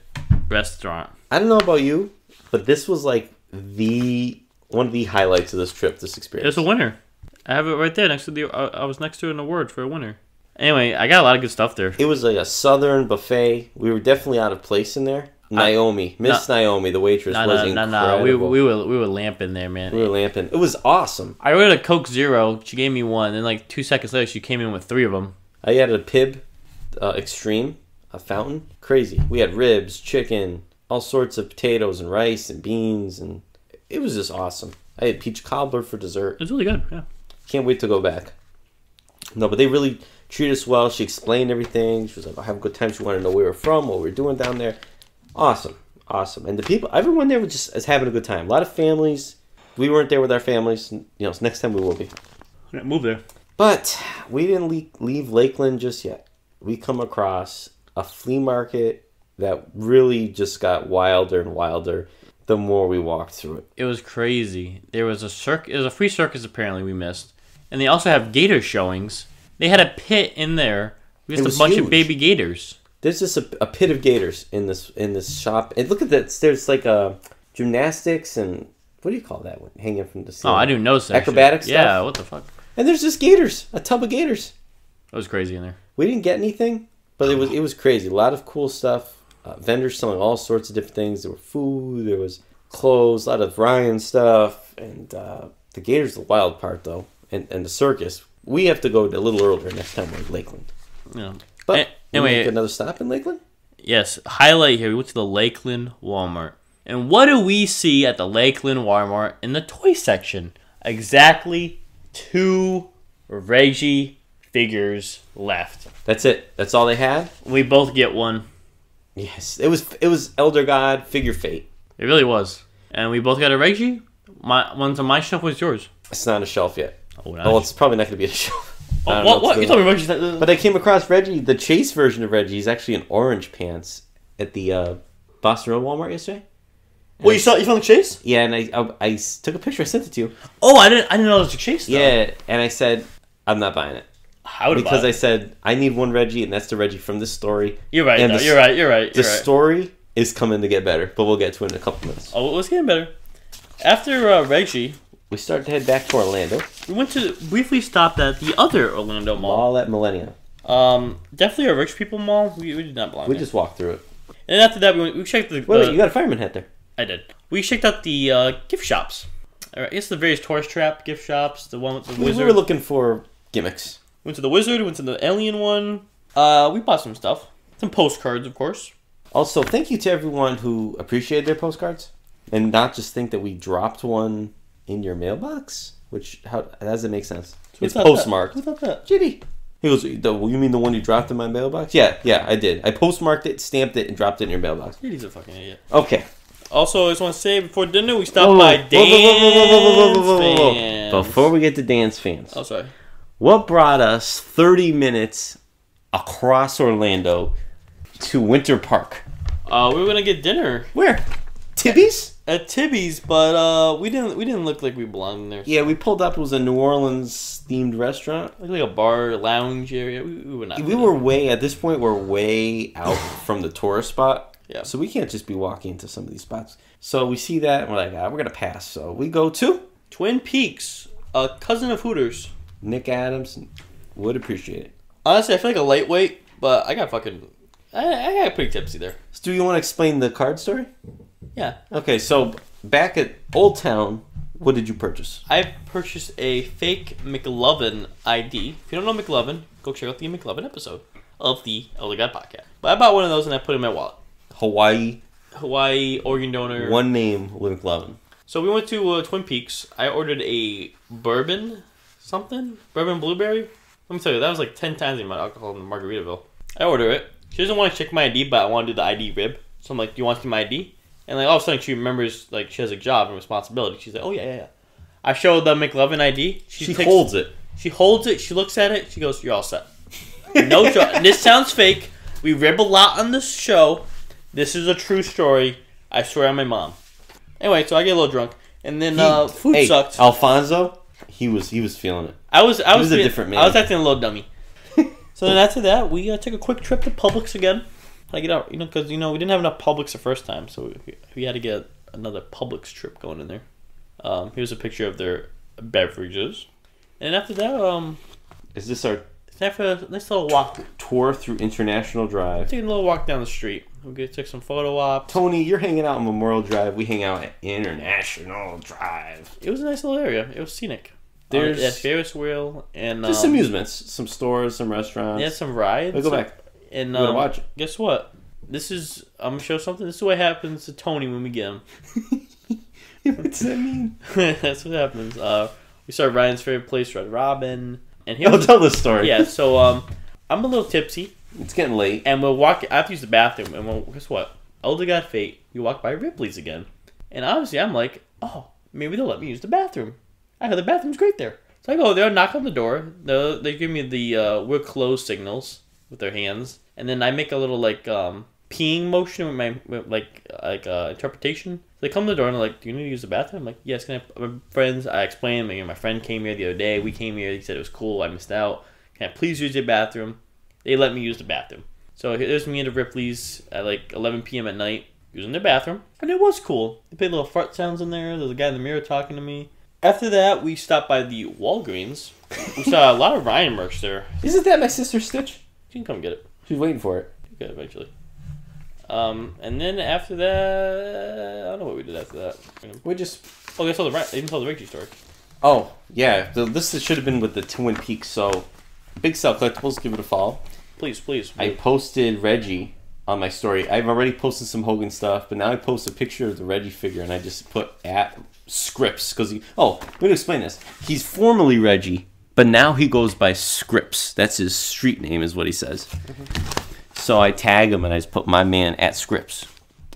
Restaurant. I don't know about you, but this was like one of the highlights of this trip, this experience. It's a winner. I have it right there next to the. I was next to an award for a winner. Anyway, I got a lot of good stuff there. It was like a southern buffet. We were definitely out of place in there. Naomi, Naomi, the waitress, was incredible. We were lamping there, man. We were lamping. It was awesome. I ordered a Coke Zero. She gave me one, and like 2 seconds later, she came in with 3 of them. I had a Pib Extreme, a fountain. Crazy. We had ribs, chicken, all sorts of potatoes and rice and beans, and it was just awesome. I had peach cobbler for dessert. It was really good. Yeah. Can't wait to go back. No, but they really treated us well. She explained everything. She was like, "I have a good time." She wanted to know where we were from, what we were doing down there. Awesome. And the people, everyone there was just having a good time. A lot of families. We weren't there with our families. So next time we will be. Move there. But we didn't leave Lakeland just yet. We come across a flea market that really just got wilder and wilder the more we walked through it. It was crazy. There was a free circus apparently we missed. And they also have gator showings. They had a pit in there with just a bunch of baby gators. There's just a pit of gators in this shop. And look at that. There's like gymnastics and what do you call that one? Hanging from the ceiling. Oh, I didn't know that. Acrobatic stuff. Yeah, what the fuck? And there's just gators. A tub of gators. It was crazy in there. We didn't get anything, but it was crazy. A lot of cool stuff. Vendors selling all sorts of different things. There were food. There was clothes. A lot of Ryan stuff. And the gators, the wild part though, and the circus. We have to go a little earlier next time we're in Lakeland. Yeah. But anyway, we make another stop in Lakeland. Yes. Highlight here. We went to the Lakeland Walmart. And what do we see at the Lakeland Walmart in the toy section? Exactly 2 Reggie figures left. That's it. That's all they had. We both get one. Yes, it was Elder God Figure Fate. It really was. And we both got a Reggie. One's on my shelf. Was yours? It's not on a shelf yet. Oh, it's probably not going to be on a shelf. What? You told me Reggie's... But I came across Reggie, the Chase version of Reggie is actually in orange pants at the Boston Road Walmart yesterday. Well, you found the Chase? Yeah, and I took a picture. I sent it to you. Oh, I didn't know it was a Chase. Though. Yeah, and I said I'm not buying it. Because I said I need one Reggie, and that's the Reggie from this story. You're right. You're right. The story is coming to get better, but we'll get to it in a couple minutes. Oh, it's getting better. After Reggie, we started to head back to Orlando. We briefly stopped at the other Orlando mall at Millennium. Definitely a rich people mall. We did not belong. We just walked through it. And after that, we checked the. Wait, you got a fireman hat there. I did. We checked out the gift shops. I guess the various tourist trap gift shops. The one with the wizard. We were looking for gimmicks. Went to the wizard. Went to the alien one. We bought some stuff. Some postcards, of course. Also, thank you to everyone who appreciated their postcards and not just think that we dropped one in your mailbox. How does it make sense? It's postmarked. Who thought that? JD. He goes, you mean the one you dropped in my mailbox? Yeah, I did. I postmarked it, stamped it, and dropped it in your mailbox. JD's a fucking idiot. Okay. Also, I just want to say, before dinner, we stopped by Dance Fans. Before we get to Dance Fans. Oh, sorry. What brought us 30 minutes across Orlando to Winter Park? We were going to get dinner. Where? Tibby's? At Tibby's, but we didn't look like we belonged there. Yeah, we pulled up. It was a New Orleans themed restaurant. Like a bar, lounge area. We were not. At this point, we're way out from the tourist spot. Yeah. So we can't just be walking into some of these spots. So we see that and we're like, we're going to pass. So we go to Twin Peaks, a cousin of Hooters. Nick Adams would appreciate it. Honestly, I feel like a lightweight, but I got pretty tipsy there. So do you want to explain the card story? Yeah. Okay, so back at Old Town, what did you purchase? I purchased a fake McLovin ID. If you don't know McLovin, go check out the McLovin episode of the Elder God podcast. But I bought one of those and I put it in my wallet. Hawaii, organ donor. One name, McLovin. So we went to Twin Peaks. I ordered a bourbon blueberry. Let me tell you, that was like 10 times the amount of alcohol in Margaritaville. I order it. She doesn't want to check my ID, but I want to do the ID rib. So I'm like, do you want to see my ID? And like all of a sudden she remembers like she has a job and responsibility. She's like, oh yeah. I show the McLovin ID. She holds it. She holds it. She looks at it. She goes, you're all set. No joke. This sounds fake. We rib a lot on this show. This is a true story. I swear on my mom. Anyway, so I get a little drunk, and then food sucked. Alfonso, he was feeling it. I was a different man. I was acting a little dummy. So then after that, we took a quick trip to Publix again. Had to get out, because we didn't have enough Publix the first time, so we had to get another Publix trip going in there. Here's a picture of their beverages, and after that, is this our? It's time for a nice little walk. Tour through International Drive. Taking a little walk down the street. We took some photo ops. Tony, you're hanging out on Memorial Drive. We hang out at International Drive. It was a nice little area. It was scenic. There's a Ferris wheel and just amusements, some stores, some restaurants. Yeah, some rides. Go back. And gotta watch it. Guess what? I'm gonna show something. This is what happens to Tony when we get him. What does that mean? That's what happens. We started Ryan's favorite place, Red Robin. And tell this story. Yeah, so I'm a little tipsy. It's getting late. And we'll walk. I have to use the bathroom. And guess what? Elder God Fate. We walk by Ripley's again. And obviously, I'm like, oh, maybe they'll let me use the bathroom. I heard the bathroom's great there. So I go there, knock on the door. They give me the we're closed signals with their hands. and then I make a little like peeing motion with my interpretation. So they come to the door and they're like, "Do you need to use the bathroom?" I'm like, "Yes." Can I? My friends, I explained. My friend came here the other day. We came here. He said it was cool. I missed out. Can I please use your bathroom? They let me use the bathroom. So there's me and the Ripleys at like 11 p.m. at night using their bathroom, and it was cool. They played little fart sounds in there. There's a guy in the mirror talking to me. After that, we stopped by the Walgreens. We saw a lot of Ryan merch there. Isn't that my sister Stitch? You can come get it. She's waiting for it. You can eventually. And then after that, I don't know what we did after that. We just... Oh, they even told the Reggie story. Oh, yeah. This should have been with the Twin Peaks, so... Big Sal Collectibles, give it a follow. Please. I posted Reggie on my story. I've already posted some Hogan stuff, but now I post a picture of the Reggie figure, and I just put at Scripps, because he... Oh, let me explain this. He's formerly Reggie, but now he goes by Scripps. That's his street name, is what he says. So I tag him, and I just put my man at Scripps.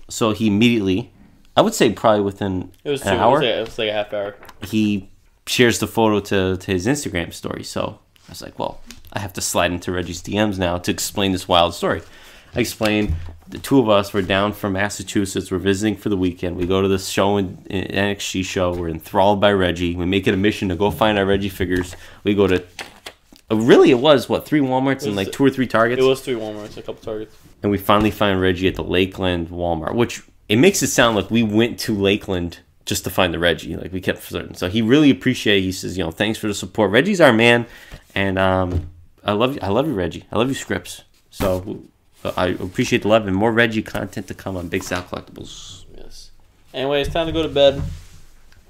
So he immediately, I would say probably within an hour, it was like a half hour. he shares the photo to his Instagram story. So I was like, well, I have to slide into Reggie's DMs now to explain this wild story. I explained the two of us were down from Massachusetts. We're visiting for the weekend. We go to this show, an NXT show. We're enthralled by Reggie. We make it a mission to go find our Reggie figures. We go to... Really, it was, 3 Walmarts and like 2 or 3 Targets? It was 3 Walmarts, a couple Targets. And we finally find Reggie at the Lakeland Walmart, which it makes it sound like we went to Lakeland just to find the Reggie. Like, we kept certain. So he really appreciated. He says, thanks for the support. Reggie's our man, and I love you, Reggie. I love you, Scripps. So I appreciate the love, and more Reggie content to come on Big Sal Collectibles. Yes. Anyway, it's time to go to bed.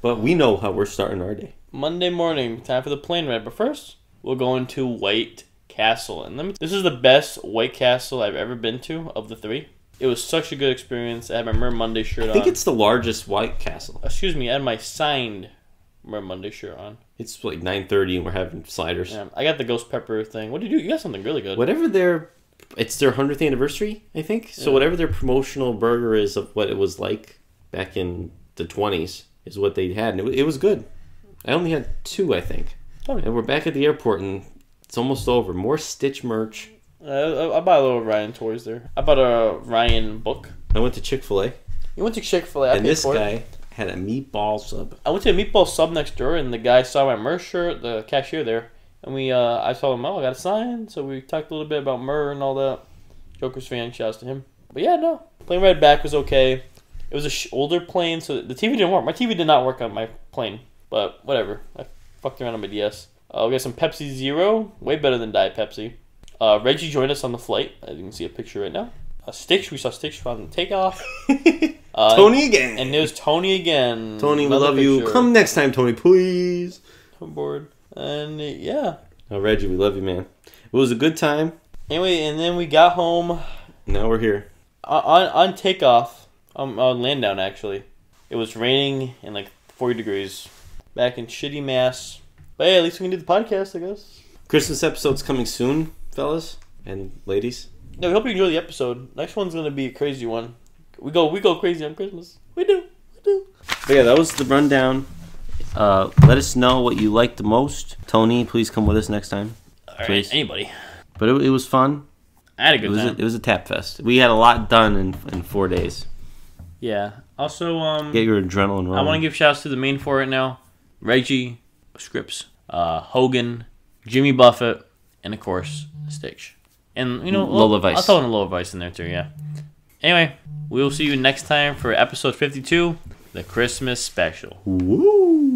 But we know how we're starting our day. Monday morning, time for the plane ride. But first, we're going to White Castle, and this is the best White Castle I've ever been to of the 3. It was such a good experience. I had my Mer Monday shirt on. I think it's the largest White Castle. Excuse me, I had my signed Mer Monday shirt on. It's like 9:30 and we're having sliders. Yeah, I got the ghost pepper thing. What did you do? You got something really good. It's their 100th anniversary, I think. So whatever their promotional burger is of what it was like back in the 20s is what they had. And it was good. I only had 2, I think. Okay. And we're back at the airport and it's almost over. More Stitch merch. I bought a little Ryan toys there. I bought a Ryan book. I went to Chick-fil-A. You went to Chick-fil-A. And this guy had a meatball sub. I went to a meatball sub next door, and the guy saw my Mer shirt, the cashier there, and I told him, I got a sign, so we talked a little bit about Mer and all that. Joker's fan, shouts to him. But yeah, no. Plane ride back was okay. It was a older plane, so the TV didn't work. My TV did not work on my plane, but whatever. I fucked around on my DS. We got some Pepsi Zero, way better than Diet Pepsi. Reggie joined us on the flight. As you can see a picture right now. Stitch, we saw Stitch on the takeoff. Tony again. And there's Tony again. Tony, we love you. Come next time, Tony, please. I'm bored. And yeah. Oh, Reggie, we love you, man. It was a good time. Anyway, and then we got home. Now we're here. On takeoff, on land down actually, it was raining and like 40 degrees. Back in shitty Mass. But hey, at least we can do the podcast, I guess. Christmas episode's coming soon, fellas and ladies. No, we hope you enjoy the episode. Next one's gonna be a crazy one. We go crazy on Christmas. We do. But yeah, that was the rundown. Let us know what you liked the most. Tony, please come with us next time. Alright, anybody. But it was fun. I had a good time. It was a tap fest. We had a lot done in 4 days. Yeah. Also, get your adrenaline rolling. I want to give shouts to the main 4 right now. Reggie, Scripps, Hogan, Jimmy Buffett, and of course, Stitch. And, Lola Vice. I'll throw in a Lola Vice in there too, yeah. Anyway, we will see you next time for episode 52, the Christmas special. Woo!